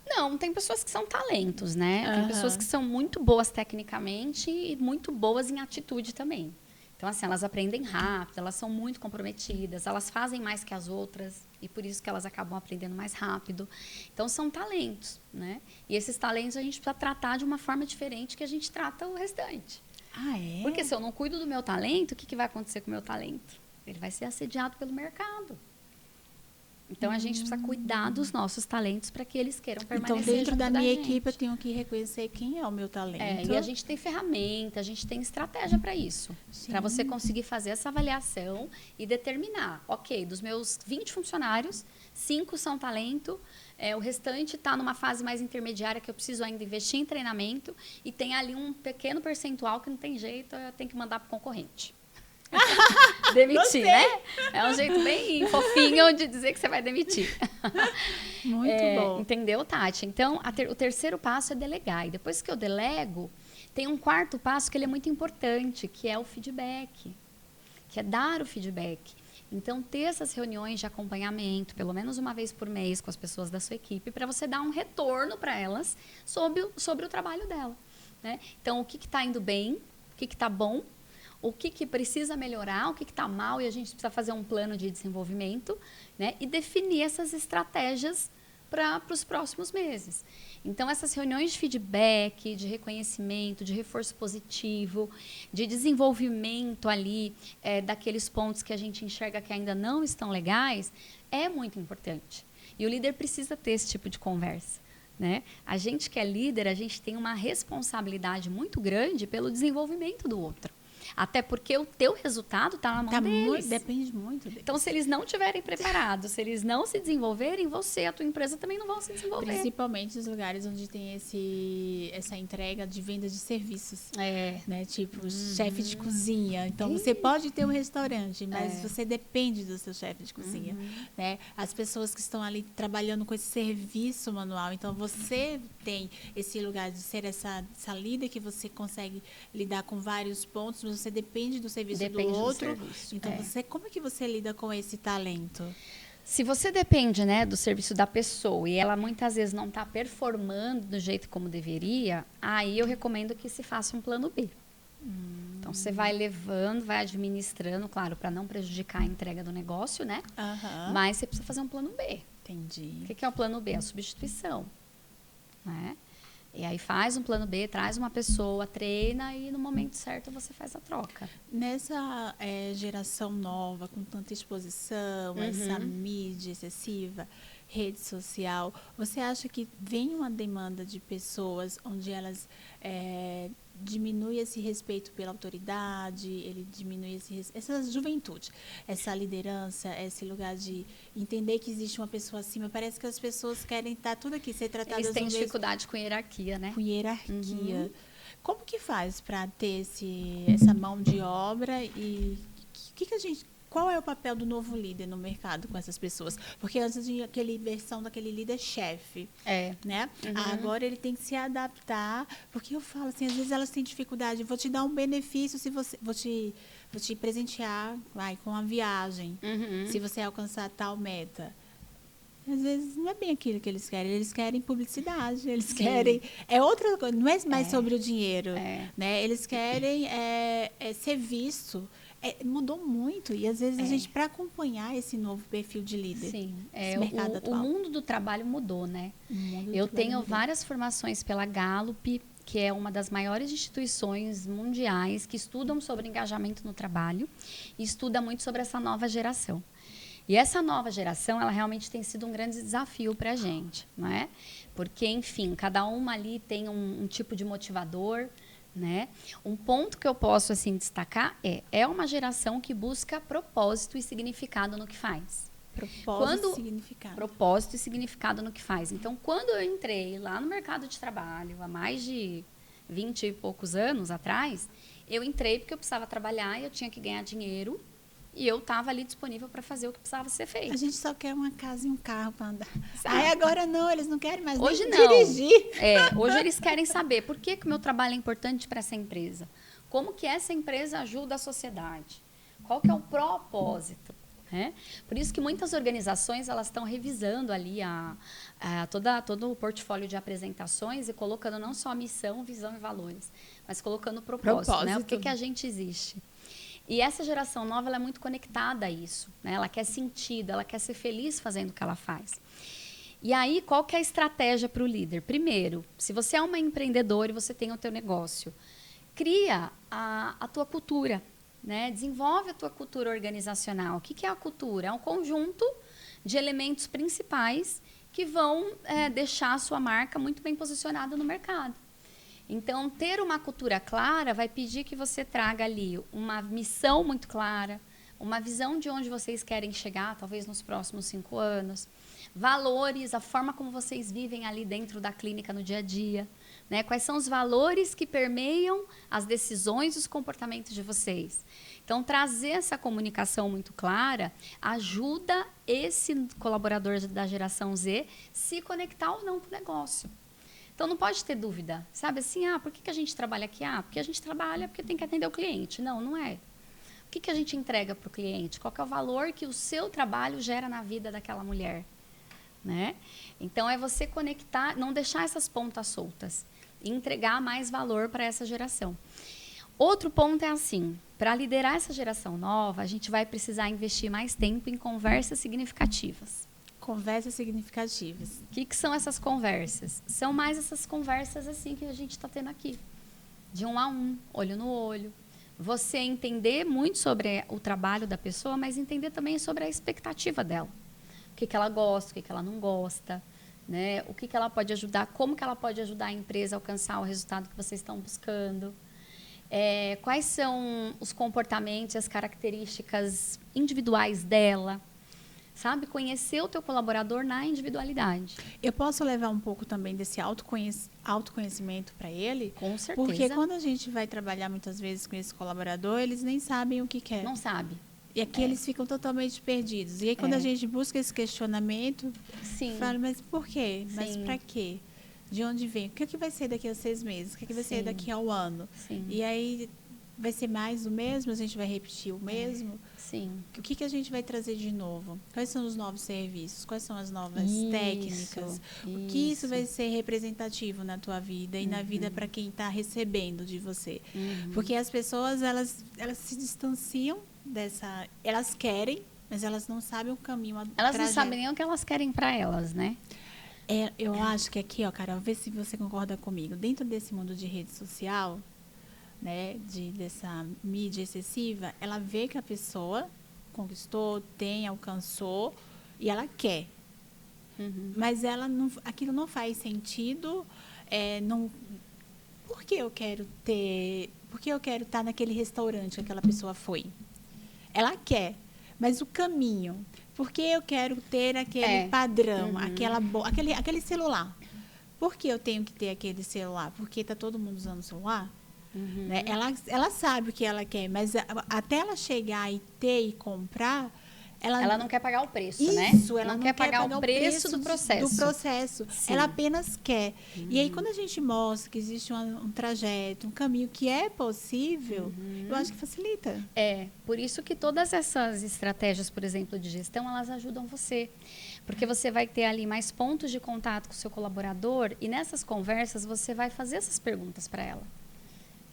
Não, tem pessoas que são talentos, né? Tem pessoas que são muito boas tecnicamente e muito boas em atitude também. Então, assim, elas aprendem rápido, elas são muito comprometidas, elas fazem mais que as outras e por isso que elas acabam aprendendo mais rápido. Então, são talentos, né? E esses talentos a gente precisa tratar de uma forma diferente que a gente trata o restante. Porque se eu não cuido do meu talento, o que vai acontecer com o meu talento? ele vai ser assediado pelo mercado. Então, a gente precisa cuidar dos nossos talentos para que eles queiram permanecer Então, dentro junto da da minha gente. equipe, eu tenho que reconhecer quem é o meu talento. E a gente tem ferramenta, a gente tem estratégia para isso. Para você conseguir fazer essa avaliação e determinar, ok, dos meus 20 funcionários, 5 são talento, o restante está numa fase mais intermediária que eu preciso ainda investir em treinamento e tem ali um pequeno percentual que não tem jeito, eu tenho que mandar para o concorrente. Demitir, né? É um jeito bem fofinho de dizer que você vai demitir. Muito bom. Entendeu, Tati? Então, o terceiro passo é delegar. E depois que eu delego, tem um quarto passo que ele é muito importante, que é o feedback. Que é dar o feedback. Então, ter essas reuniões de acompanhamento, pelo menos uma vez por mês, com as pessoas da sua equipe, para você dar um retorno para elas sobre o trabalho dela. Né? Então, o que está indo bem, o que está bom, o que precisa melhorar, o que está mal, e a gente precisa fazer um plano de desenvolvimento, né? E definir essas estratégias para os próximos meses. Então, essas reuniões de feedback, de reconhecimento, de reforço positivo, de desenvolvimento ali daqueles pontos que a gente enxerga que ainda não estão legais, é muito importante. E o líder precisa ter esse tipo de conversa. Né? A gente que é líder, a gente tem uma responsabilidade muito grande pelo desenvolvimento do outro. Até porque o teu resultado está na mão deles. Depende muito deles. Então, se eles não estiverem preparados, se eles não se desenvolverem, você e a tua empresa também não vão se desenvolver. Principalmente nos lugares onde tem essa entrega de venda de serviços. Né? Tipo, chefe de cozinha. Então, você pode ter um restaurante, mas você depende do seu chefe de cozinha. Né? As pessoas que estão ali trabalhando com esse serviço manual. Então, você tem esse lugar de ser essa líder que você consegue lidar com vários pontos, mas você depende do serviço do outro. Então, como é que você lida com esse talento? Se você depende, né, do serviço da pessoa e ela muitas vezes não está performando do jeito como deveria, aí eu recomendo que se faça um plano B. Então, você vai levando, vai administrando, claro, para não prejudicar a entrega do negócio, né? Mas você precisa fazer um plano B. Entendi. O que é o plano B? A substituição. Né? E aí faz um plano B, traz uma pessoa, treina e no momento certo você faz a troca. Nessa geração nova, com tanta exposição, essa mídia excessiva, rede social, você acha que vem uma demanda de pessoas onde elas diminuem esse respeito pela autoridade, ele diminui essa juventude, essa liderança, esse lugar de entender que existe uma pessoa acima? Parece que as pessoas querem estar tudo aqui, ser tratadas... Eles têm dificuldade com hierarquia, né? Com hierarquia. Como que faz para ter essa mão de obra e qual é o papel do novo líder no mercado com essas pessoas? Porque antes tinha aquele versão daquele líder chefe, né? Agora ele tem que se adaptar, porque eu falo assim, às vezes elas têm dificuldade, vou te dar um benefício se você vou te presentear, com uma viagem, se você alcançar tal meta. Às vezes não é bem aquilo que eles querem publicidade, eles querem... É outra coisa, não é mais sobre o dinheiro, né? Eles querem ser visto. Mudou muito e às vezes a gente, para acompanhar esse novo perfil de líder, esse mercado atual. O mundo do trabalho mudou, né? Eu tenho várias formações pela Gallup, que é uma das maiores instituições mundiais que estudam sobre engajamento no trabalho e estuda muito sobre essa nova geração. E essa nova geração, ela realmente tem sido um grande desafio para a gente, não é? Porque, enfim, cada uma ali tem um tipo de motivador, né? Um ponto que eu posso assim destacar é uma geração que busca propósito e significado no que faz. Propósito e significado no que faz. Então, quando eu entrei lá no mercado de trabalho, há mais de 20 e poucos anos atrás, eu entrei porque eu precisava trabalhar e eu tinha que ganhar dinheiro. E eu estava ali disponível para fazer o que precisava ser feito. A gente só quer uma casa e um carro para andar. Aí agora não, eles não querem mais hoje nem dirigir. Hoje eles querem saber por que o meu trabalho é importante para essa empresa. Como que essa empresa ajuda a sociedade. Qual que é o propósito. Né? Por isso que muitas organizações elas estão revisando ali todo o portfólio de apresentações e colocando não só a missão, visão e valores, mas colocando o propósito. Né? O que a gente existe. E essa geração nova ela é muito conectada a isso, né? Ela quer sentido, ela quer ser feliz fazendo o que ela faz. E aí, qual que é a estratégia para o líder? Primeiro, se você é uma empreendedora e você tem o teu negócio, cria a tua cultura, né? Desenvolve a tua cultura organizacional. O que é a cultura? É um conjunto de elementos principais que vão deixar a sua marca muito bem posicionada no mercado. Então, ter uma cultura clara vai pedir que você traga ali uma missão muito clara, uma visão de onde vocês querem chegar, talvez nos próximos 5 anos, valores, a forma como vocês vivem ali dentro da clínica no dia a dia, né? Quais são os valores que permeiam as decisões e os comportamentos de vocês. Então, trazer essa comunicação muito clara ajuda esse colaborador da geração Z se conectar ou não com o negócio. Então, não pode ter dúvida, sabe assim, por que a gente trabalha aqui? Porque a gente trabalha porque tem que atender o cliente. Não, não é. O que a gente entrega para o cliente? Qual que é o valor que o seu trabalho gera na vida daquela mulher? Né? Então, é você conectar, não deixar essas pontas soltas e entregar mais valor para essa geração. Outro ponto é assim, para liderar essa geração nova, a gente vai precisar investir mais tempo em conversas significativas. Conversas significativas. O que são essas conversas? São mais essas conversas assim que a gente está tendo aqui. De 1 a 1, olho no olho. Você entender muito sobre o trabalho da pessoa, mas entender também sobre a expectativa dela. O que ela gosta, o que ela não gosta, né? O que ela pode ajudar, como que ela pode ajudar a empresa a alcançar o resultado que vocês estão buscando. Quais são os comportamentos, as características individuais dela. Sabe? Conhecer o teu colaborador na individualidade. Eu posso levar um pouco também desse autoconhecimento para ele? Com certeza. Porque quando a gente vai trabalhar muitas vezes com esse colaborador, eles nem sabem o que quer. Não sabe. E aqui eles ficam totalmente perdidos. E aí quando a gente busca esse questionamento, fala, mas por quê? Mas para quê? De onde vem? O que vai ser daqui a 6 meses? O que vai ser daqui ao ano? Sim. E aí vai ser mais do mesmo? A gente vai repetir o mesmo? Sim. O que a gente vai trazer de novo? Quais são os novos serviços? Quais são as novas técnicas? O que isso vai ser representativo na tua vida e na vida para quem está recebendo de você? Porque as pessoas, elas se distanciam dessa... Elas querem, mas elas não sabem o caminho. Elas não sabem nem o que elas querem para elas, né? Eu acho que aqui, Carol, vê se você concorda comigo. Dentro desse mundo de rede social... Né, dessa mídia excessiva, ela vê que a pessoa conquistou, alcançou e ela quer. Mas aquilo não faz sentido. Por que eu quero estar naquele restaurante que aquela pessoa foi? Ela quer, mas o caminho. Por que eu quero ter aquele padrão, aquele celular? Por que eu tenho que ter aquele celular? Porque está todo mundo usando o celular? Né? Ela sabe o que ela quer, mas até ela chegar e ter e comprar, ela não quer pagar o preço, né? Ela não quer pagar o preço do processo. Ela apenas quer. E aí, quando a gente mostra que existe um trajeto, um caminho que é possível, eu acho que facilita. Por isso que todas essas estratégias, por exemplo, de gestão, elas ajudam você. Porque você vai ter ali mais pontos de contato com o seu colaborador e nessas conversas você vai fazer essas perguntas para ela.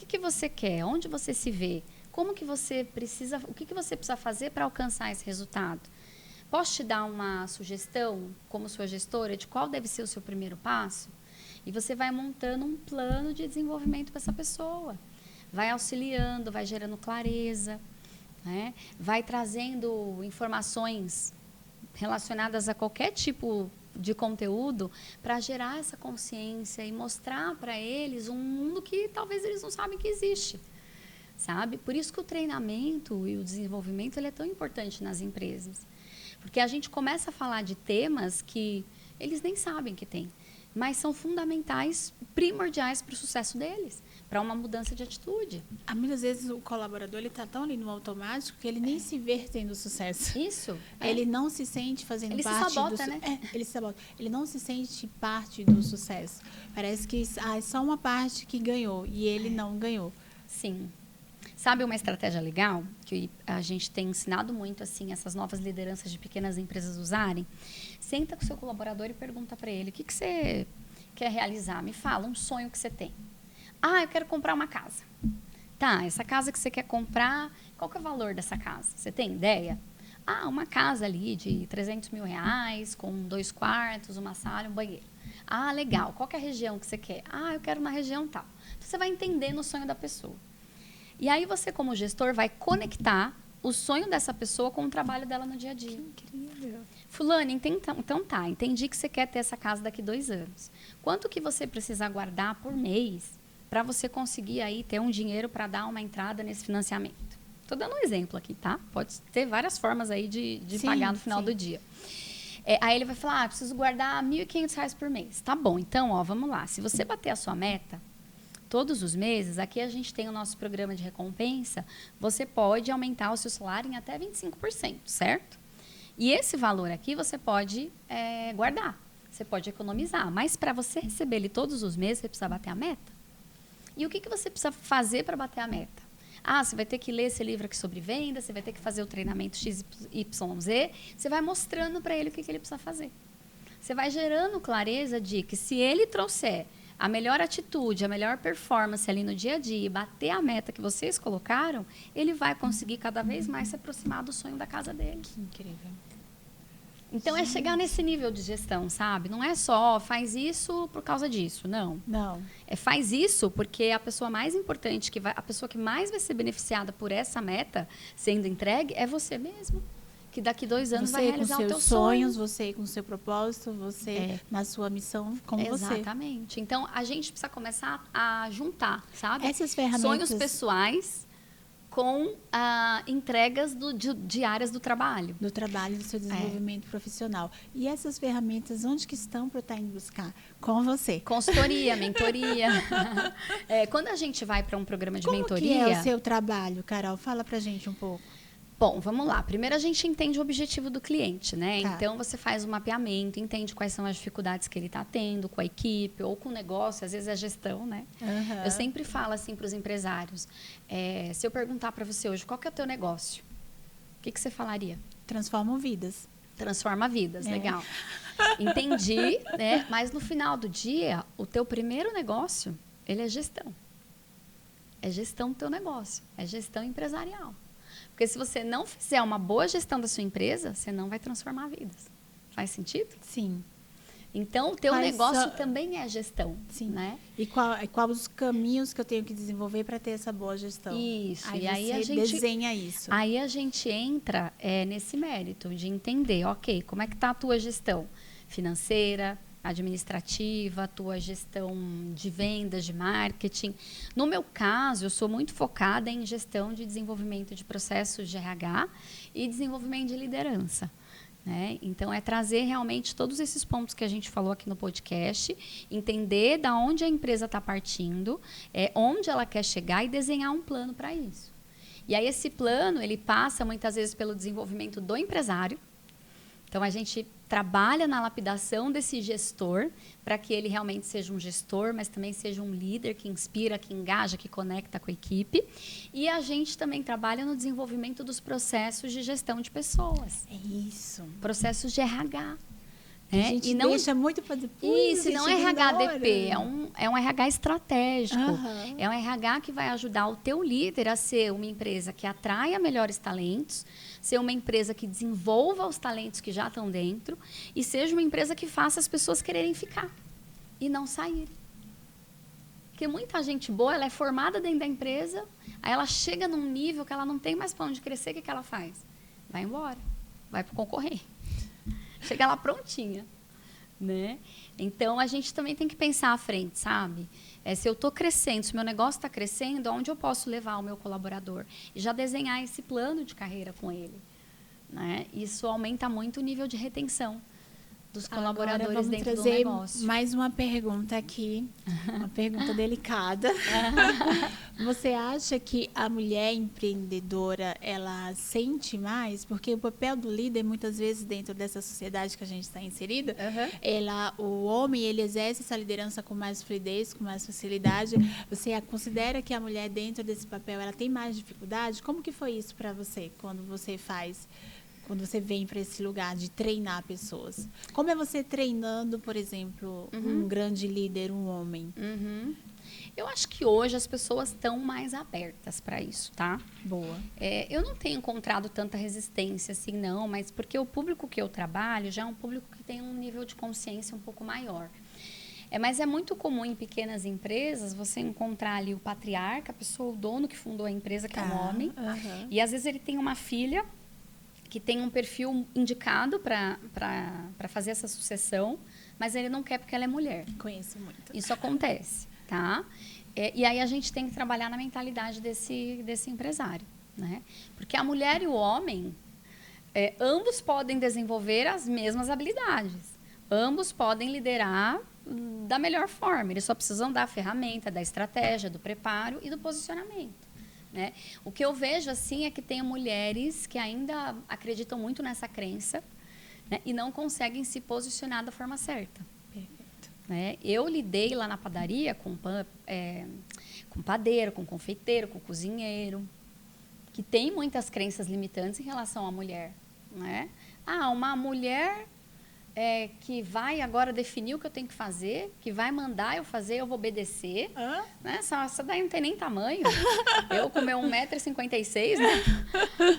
O que você quer? Onde você se vê? Como que você precisa, o que você precisa fazer para alcançar esse resultado? Posso te dar uma sugestão, como sua gestora, de qual deve ser o seu primeiro passo? E você vai montando um plano de desenvolvimento para essa pessoa. Vai auxiliando, vai gerando clareza, né? Vai trazendo informações relacionadas a qualquer tipo de conteúdo para gerar essa consciência e mostrar para eles um mundo que talvez eles não sabem que existe, sabe? Por isso que o treinamento e o desenvolvimento ele é tão importante nas empresas, porque a gente começa a falar de temas que eles nem sabem que tem, mas são fundamentais, primordiais para o sucesso deles, para uma mudança de atitude. Muitas vezes o colaborador ele está tão ali no automático que ele nem se vê tendo sucesso. Isso. Ele não se sente fazendo ele parte se sabota, do né? Ele se sabota. Ele não se sente parte do sucesso. Parece que é só uma parte que ganhou e ele não ganhou. Sim. Sabe uma estratégia legal que a gente tem ensinado muito assim essas novas lideranças de pequenas empresas usarem? Senta com o seu colaborador e pergunta para ele: o que você quer realizar? Me fala um sonho que você tem. Eu quero comprar uma casa. Tá, essa casa que você quer comprar, qual que é o valor dessa casa? Você tem ideia? Uma casa ali de 300 mil reais, com 2 quartos, uma sala e um banheiro. Legal. Qual que é a região que você quer? Eu quero uma região tal. Então, você vai entendendo o sonho da pessoa. E aí você, como gestor, vai conectar o sonho dessa pessoa com o trabalho dela no dia a dia. Que incrível. Fulano, então tá, entendi que você quer ter essa casa daqui 2 anos. Quanto que você precisa guardar por mês para você conseguir aí ter um dinheiro para dar uma entrada nesse financiamento? Estou dando um exemplo aqui, tá? Pode ter várias formas aí de pagar no final do dia. Aí ele vai falar, preciso guardar R$ 1.500 por mês. Tá bom, então, ó, vamos lá. Se você bater a sua meta, todos os meses, aqui a gente tem o nosso programa de recompensa, você pode aumentar o seu salário em até 25%, certo? E esse valor aqui você pode guardar, você pode economizar. Mas para você receber ele todos os meses, você precisa bater a meta. E o que você precisa fazer para bater a meta? Ah, você vai ter que ler esse livro aqui sobre venda, você vai ter que fazer o treinamento XYZ. Você vai mostrando para ele o que ele precisa fazer. Você vai gerando clareza de que se ele trouxer a melhor atitude, a melhor performance ali no dia a dia e bater a meta que vocês colocaram, ele vai conseguir cada vez mais se aproximar do sonho da casa dele. Que incrível. Então, é chegar nesse nível de gestão, sabe? Não é só faz isso por causa disso, não. Não. Faz isso porque a pessoa mais importante, a pessoa que mais vai ser beneficiada por essa meta sendo entregue é você mesmo. Que daqui 2 anos vai realizar o teu sonho. Você com o seu propósito, você na sua missão como você. Exatamente. Então, a gente precisa começar a juntar, sabe? Essas ferramentas... Sonhos pessoais com entregas diárias do trabalho. Do trabalho, do seu desenvolvimento profissional. E essas ferramentas, onde que estão para eu estar indo buscar? Com você. Consultoria, mentoria. Quando a gente vai para um programa de mentoria... Como que é o seu trabalho, Carol? Fala pra gente um pouco. Bom, vamos lá. Primeiro a gente entende o objetivo do cliente, né? Tá. Então você faz um mapeamento, entende quais são as dificuldades que ele está tendo com a equipe ou com o negócio, às vezes é a gestão, né? Uhum. Eu sempre falo assim para os empresários, se eu perguntar para você hoje, qual que é o teu negócio? O que você falaria? Transformam vidas. Transforma vidas, legal. Entendi, né? Mas no final do dia, o teu primeiro negócio, ele é gestão. É gestão do teu negócio, é gestão empresarial. Porque se você não fizer uma boa gestão da sua empresa, você não vai transformar vidas. Faz sentido? Sim. Então, o teu negócio também é gestão. Sim. Né? E qual os caminhos que eu tenho que desenvolver para ter essa boa gestão? Isso. Aí e aí você a gente desenha isso. Aí a gente entra nesse mérito de entender, ok, como é que está a tua gestão financeira, administrativa, a tua gestão de vendas, de marketing. No meu caso, eu sou muito focada em gestão de desenvolvimento de processos de RH e desenvolvimento de liderança. Né? Então, é trazer realmente todos esses pontos que a gente falou aqui no podcast, entender da onde a empresa está partindo, onde ela quer chegar e desenhar um plano para isso. E aí, esse plano, ele passa muitas vezes pelo desenvolvimento do empresário. Então, a gente trabalha na lapidação desse gestor para que ele realmente seja um gestor, mas também seja um líder que inspira, que engaja, que conecta com a equipe. E a gente também trabalha no desenvolvimento dos processos de gestão de pessoas. É isso. Processos de RH. A gente deixa muito para depois. Isso, não é RHDP, é um RH estratégico. Uhum. É um RH que vai ajudar o teu líder a ser uma empresa que atraia melhores talentos, ser uma empresa que desenvolva os talentos que já estão dentro e seja uma empresa que faça as pessoas quererem ficar e não saírem. Porque muita gente boa, ela é formada dentro da empresa, aí ela chega num nível que ela não tem mais para onde crescer, o que ela faz? Vai embora, vai para o concorrente. Chega lá prontinha, né? Então, a gente também tem que pensar à frente, sabe? Se eu estou crescendo, se o meu negócio está crescendo, aonde eu posso levar o meu colaborador? E já desenhar esse plano de carreira com ele. Né? Isso aumenta muito o nível de retenção dos colaboradores dentro do negócio. Mais uma pergunta aqui, uma pergunta delicada. Você acha que a mulher empreendedora, ela sente mais? Porque o papel do líder, muitas vezes, dentro dessa sociedade que a gente está inserida, o homem, ele exerce essa liderança com mais fluidez, com mais facilidade. Você considera que a mulher, dentro desse papel, ela tem mais dificuldade? Como que foi isso para você, quando você vem para esse lugar de treinar pessoas? Como é você treinando, por exemplo, um grande líder, um homem? Eu acho que hoje as pessoas estão mais abertas para isso, tá? Boa. Eu não tenho encontrado tanta resistência assim, não, mas porque o público que eu trabalho já é um público que tem um nível de consciência um pouco maior. Mas é muito comum em pequenas empresas você encontrar ali o patriarca, a pessoa, o dono que fundou a empresa, que é um homem. E às vezes ele tem uma filha que tem um perfil indicado para fazer essa sucessão, mas ele não quer porque ela é mulher. Conheço muito. Isso acontece, tá? E aí a gente tem que trabalhar na mentalidade desse empresário, né? Porque a mulher e o homem, ambos podem desenvolver as mesmas habilidades. Ambos podem liderar da melhor forma. Eles só precisam da ferramenta, da estratégia, do preparo e do posicionamento, né? O que eu vejo, assim, é que tem mulheres que ainda acreditam muito nessa crença, né? E não conseguem se posicionar da forma certa. Perfeito. Né? Eu lidei lá na padaria com padeiro, com confeiteiro, com cozinheiro, que tem muitas crenças limitantes em relação à mulher, né? Uma mulher que vai agora definir o que eu tenho que fazer, que vai mandar eu fazer, eu vou obedecer. Né? Essa daí não tem nem tamanho. Eu com meu 1,56 m, né?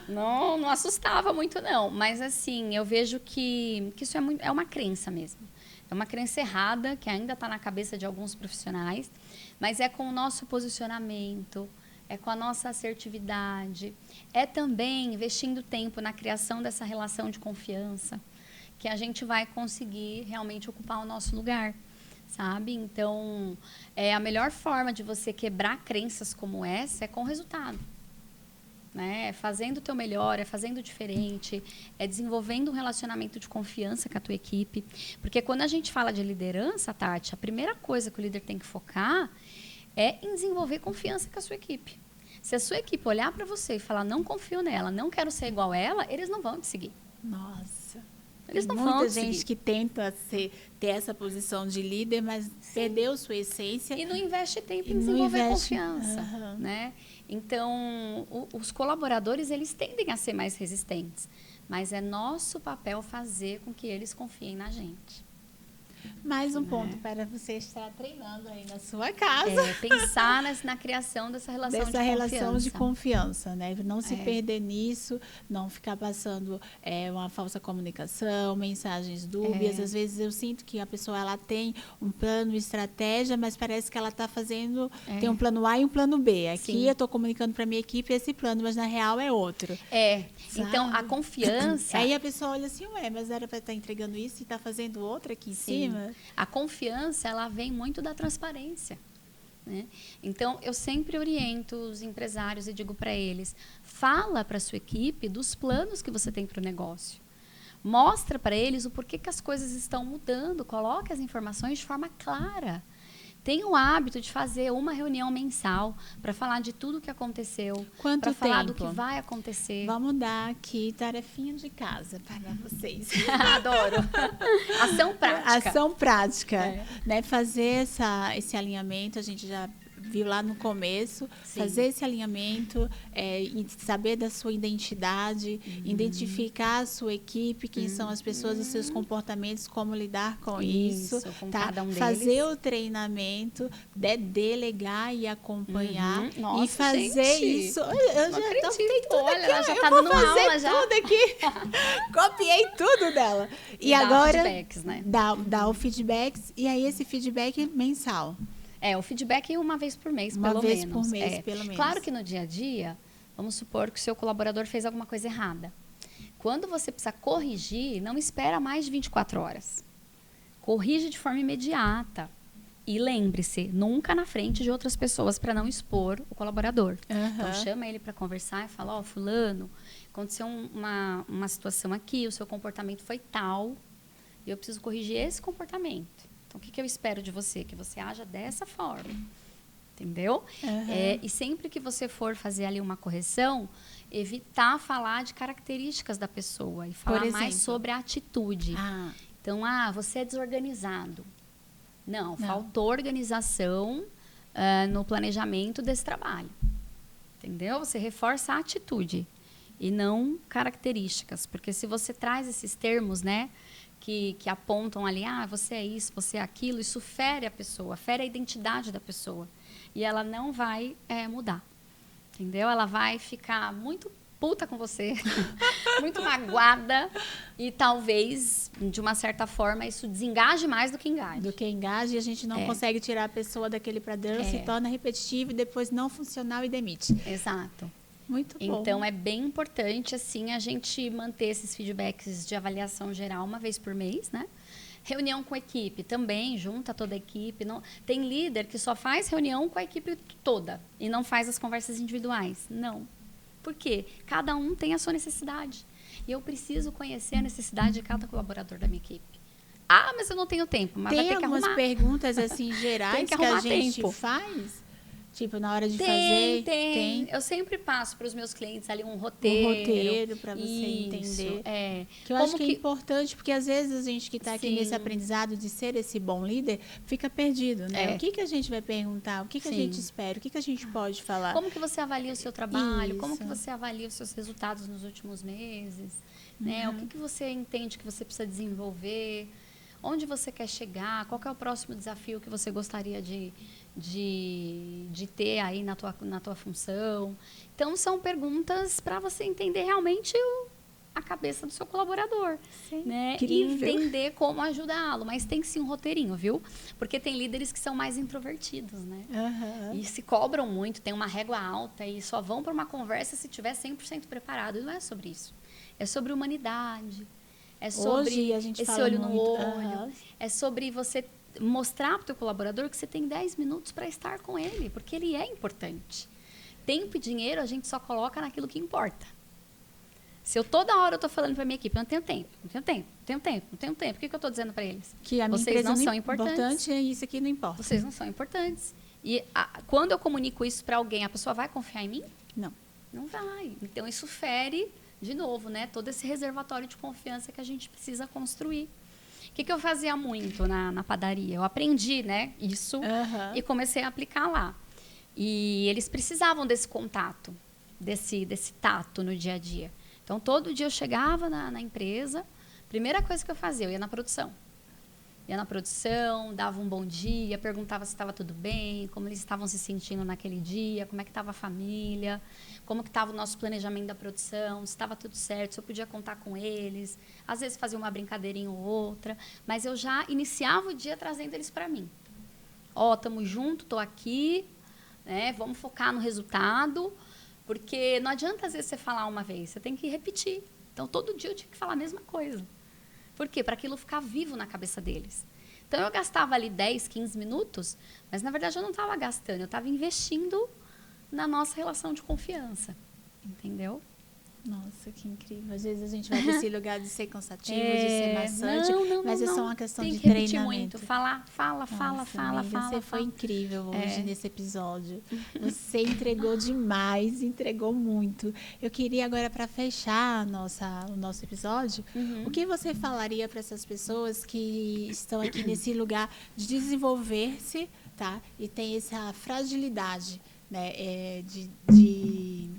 Não assustava muito, não. Mas, assim, eu vejo que isso é uma crença mesmo. É uma crença errada, que ainda está na cabeça de alguns profissionais, mas é com o nosso posicionamento, é com a nossa assertividade, é também investindo tempo na criação dessa relação de confiança, que a gente vai conseguir realmente ocupar o nosso lugar, sabe? Então, a melhor forma de você quebrar crenças como essa é com resultado. Né? Fazendo o teu melhor, fazendo diferente, desenvolvendo um relacionamento de confiança com a tua equipe. Porque quando a gente fala de liderança, Tati, a primeira coisa que o líder tem que focar é em desenvolver confiança com a sua equipe. Se a sua equipe olhar para você e falar, não confio nela, não quero ser igual a ela, eles não vão te seguir. Nossa. Eles não muita vão gente seguir. que tenta ter essa posição de líder, mas perdeu sua essência. E não investe tempo em desenvolver confiança. Né? Então, os colaboradores, eles tendem a ser mais resistentes. Mas é nosso papel fazer com que eles confiem na gente. Mais um ponto para você estar treinando aí na sua casa. Pensar na criação dessa relação de confiança, né? Não se perder nisso, não ficar passando uma falsa comunicação, mensagens dúbias. Às vezes eu sinto que a pessoa ela tem um plano, estratégia, mas parece que ela está fazendo, tem um plano A e um plano B. Aqui Sim. eu estou comunicando para minha equipe esse plano, mas na real é outro. Então a confiança... Aí a pessoa olha assim, mas era para estar entregando isso e está fazendo outra aqui em cima. A confiança, ela vem muito da transparência, né? Então, eu sempre oriento os empresários e digo para eles, fala para a sua equipe dos planos que você tem para o negócio. Mostra para eles o porquê que as coisas estão mudando, coloque as informações de forma clara. Tenha o hábito de fazer uma reunião mensal para falar de tudo o que aconteceu, para falar do que vai acontecer. Vamos dar aqui tarefinha de casa para vocês. Adoro. Ação prática. Ação prática. Né? Fazer esse alinhamento, a gente já viu lá no começo, Sim. fazer esse alinhamento, saber da sua identidade, identificar a sua equipe, quem são as pessoas, os seus comportamentos, como lidar com isso, com tá? cada um deles. Fazer o treinamento, delegar e acompanhar Nossa, e fazer gente, isso. Eu já tem tudo Olha, aqui, ela já eu tá vou dando fazer aula já. tudo aqui. Copiei tudo dela. E agora feedbacks, né? dá o feedback e aí esse feedback mensal. O feedback uma vez por mês, pelo menos. Claro que no dia a dia, vamos supor que o seu colaborador fez alguma coisa errada. Quando você precisa corrigir, não espera mais de 24 horas. Corrige de forma imediata. E lembre-se, nunca na frente de outras pessoas para não expor o colaborador. Então, chama ele para conversar e fala, fulano, aconteceu uma situação aqui, o seu comportamento foi tal, e eu preciso corrigir esse comportamento. Então, o que eu espero de você? Que você haja dessa forma. Entendeu? E sempre que você for fazer ali uma correção, evitar falar de características da pessoa e falar mais sobre a atitude. Então, você é desorganizado. Não, faltou organização no planejamento desse trabalho. Entendeu? Você reforça a atitude e não características. Porque se você traz esses termos, né? Que apontam ali, você é isso, você é aquilo, isso fere a pessoa, fere a identidade da pessoa. E ela não vai mudar, entendeu? Ela vai ficar muito puta com você, muito magoada e talvez de uma certa forma, isso desengaje mais do que engaje. Do que engaja, e a gente não consegue tirar a pessoa daquele padrão, se torna repetitivo e depois não funcional e demite. Exato. Muito bom. Então, é bem importante, assim, a gente manter esses feedbacks de avaliação geral uma vez por mês, né? Reunião com a equipe também, junta toda a equipe. Não, tem líder que só faz reunião com a equipe toda e não faz as conversas individuais. Não. Por quê? Cada um tem a sua necessidade. E eu preciso conhecer a necessidade de cada colaborador da minha equipe. Ah, mas eu não tenho tempo. Mas vai ter que arrumar. Tem algumas perguntas assim gerais que a gente faz? Tipo, na hora de fazer? Tem. Eu sempre passo para os meus clientes ali um roteiro. Um roteiro para você entender. Que eu acho que é importante, porque às vezes a gente que está aqui nesse aprendizado de ser esse bom líder, fica perdido, né? O que a gente vai perguntar? O que a gente espera? O que a gente pode falar? Como que você avalia o seu trabalho? Como que você avalia os seus resultados nos últimos meses? Né? O que você entende que você precisa desenvolver? Onde você quer chegar? Qual que é o próximo desafio que você gostaria de ter aí na tua função? Então, são perguntas para você entender realmente a cabeça do seu colaborador. Sim, né? E entender como ajudá-lo. Mas tem sim um roteirinho, viu? Porque tem líderes que são mais introvertidos, né? E se cobram muito, tem uma régua alta e só vão para uma conversa se tiver 100% preparado. E não é sobre isso. É sobre humanidade. É sobre esse olho no olho. É sobre você mostrar para o teu colaborador que você tem 10 minutos para estar com ele, porque ele é importante. Tempo e dinheiro a gente só coloca naquilo que importa. Se eu toda hora estou falando para a minha equipe, eu não tenho tempo, não tenho tempo, não tenho tempo, não tenho tempo, o que eu estou dizendo para eles? Que a minha Vocês não são importantes. Importante é isso aqui, não importa. Vocês não são importantes. E quando eu comunico isso para alguém, a pessoa vai confiar em mim? Não. Não vai. Então, isso fere, de novo, né, todo esse reservatório de confiança que a gente precisa construir. O que eu fazia muito na padaria? Eu aprendi, né, isso e comecei a aplicar lá. E eles precisavam desse contato, desse tato no dia a dia. Então, todo dia eu chegava na empresa, primeira coisa que eu fazia, eu ia na produção. Ia na produção, dava um bom dia, perguntava se estava tudo bem, como eles estavam se sentindo naquele dia, como é que estava a família, como que estava o nosso planejamento da produção, se estava tudo certo, se eu podia contar com eles. Às vezes fazia uma brincadeirinha ou outra, mas eu já iniciava o dia trazendo eles para mim. Ó, estamos juntos, estou aqui, né? Vamos focar no resultado, porque não adianta às vezes você falar uma vez, você tem que repetir. Então, todo dia eu tinha que falar a mesma coisa. Por quê? Para aquilo ficar vivo na cabeça deles. Então, eu gastava ali 10, 15 minutos, mas, na verdade, eu não estava gastando, eu estava investindo na nossa relação de confiança. Entendeu? Nossa, que incrível. Às vezes a gente vai para esse lugar de ser cansativo, de ser maçante, mas é só uma questão de treinamento. Tem que repetir muito. Fala. Você foi incrível hoje nesse episódio. Você entregou demais, entregou muito. Eu queria agora, para fechar o nosso episódio, o que você falaria para essas pessoas que estão aqui nesse lugar de desenvolver-se, tá? E tem essa fragilidade, né? De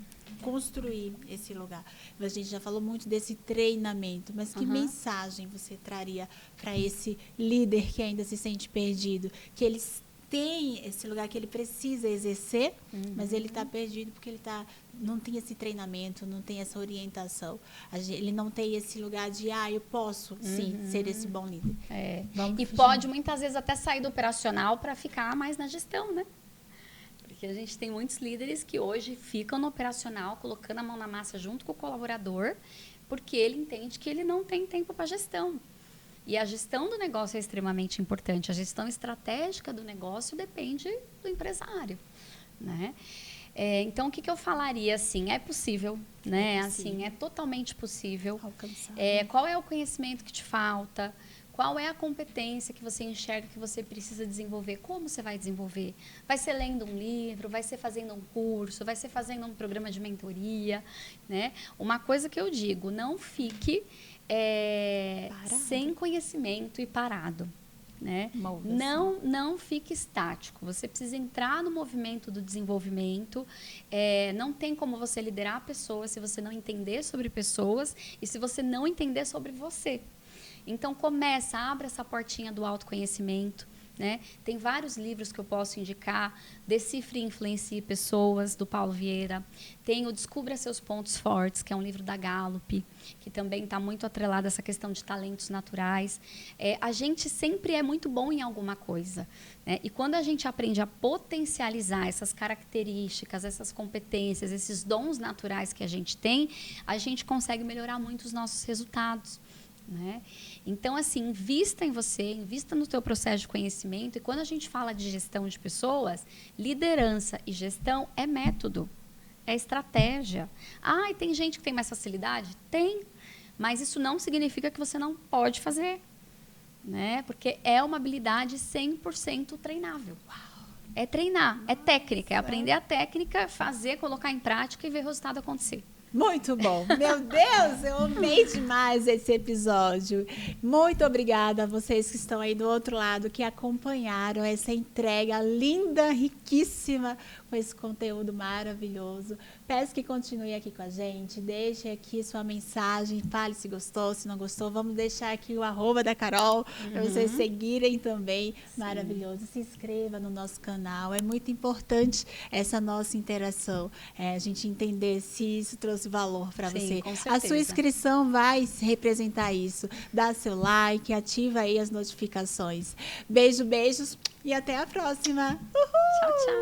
construir esse lugar. A gente já falou muito desse treinamento, mas que mensagem você traria para esse líder que ainda se sente perdido? Que ele tem esse lugar que ele precisa exercer, mas ele está perdido porque ele não tem esse treinamento, não tem essa orientação. Ele não tem esse lugar de, eu posso, sim, ser esse bom líder. E pode, muitas vezes, até sair do operacional para ficar mais na gestão, né? Porque a gente tem muitos líderes que hoje ficam no operacional, colocando a mão na massa junto com o colaborador, porque ele entende que ele não tem tempo para gestão. E a gestão do negócio é extremamente importante. A gestão estratégica do negócio depende do empresário, né? Então, o que eu falaria? Assim, é possível, né? Assim, é totalmente possível. Alcançar. Qual é o conhecimento que te falta? Qual é a competência que você enxerga que você precisa desenvolver? Como você vai desenvolver? Vai ser lendo um livro? Vai ser fazendo um curso? Vai ser fazendo um programa de mentoria? Né? Uma coisa que eu digo, não fique sem conhecimento e parado. Né? Não fique estático. Você precisa entrar no movimento do desenvolvimento. Não tem como você liderar pessoas se você não entender sobre pessoas e se você não entender sobre você. Então, abra essa portinha do autoconhecimento, né? Tem vários livros que eu posso indicar. Decifre e Influencie Pessoas, do Paulo Vieira. Tem o Descubra Seus Pontos Fortes, que é um livro da Gallup, que também está muito atrelado a essa questão de talentos naturais. A gente sempre é muito bom em alguma coisa, né? E quando a gente aprende a potencializar essas características, essas competências, esses dons naturais que a gente tem, a gente consegue melhorar muito os nossos resultados, né? Então, assim, invista em você, invista no teu processo de conhecimento. E quando a gente fala de gestão de pessoas, liderança e gestão é método, é estratégia. Ah, e tem gente que tem mais facilidade? Tem, mas isso não significa que você não pode fazer, né? Porque é uma habilidade 100% treinável. É treinar, é técnica, é aprender a técnica, fazer, colocar em prática e ver o resultado acontecer. Muito bom. Meu Deus, eu amei demais esse episódio. Muito obrigada a vocês que estão aí do outro lado, que acompanharam essa entrega linda, riquíssima, com esse conteúdo maravilhoso. Peço que continue aqui com a gente, deixe aqui sua mensagem, fale se gostou, se não gostou. Vamos deixar aqui o @ da Carol, para vocês seguirem também. Sim. Maravilhoso. Se inscreva no nosso canal. É muito importante essa nossa interação. A gente entender se isso trouxe valor para você. Com certeza. A sua inscrição vai representar isso. Dá seu like, ativa aí as notificações. Beijos e até a próxima. Uhul! Tchau, tchau.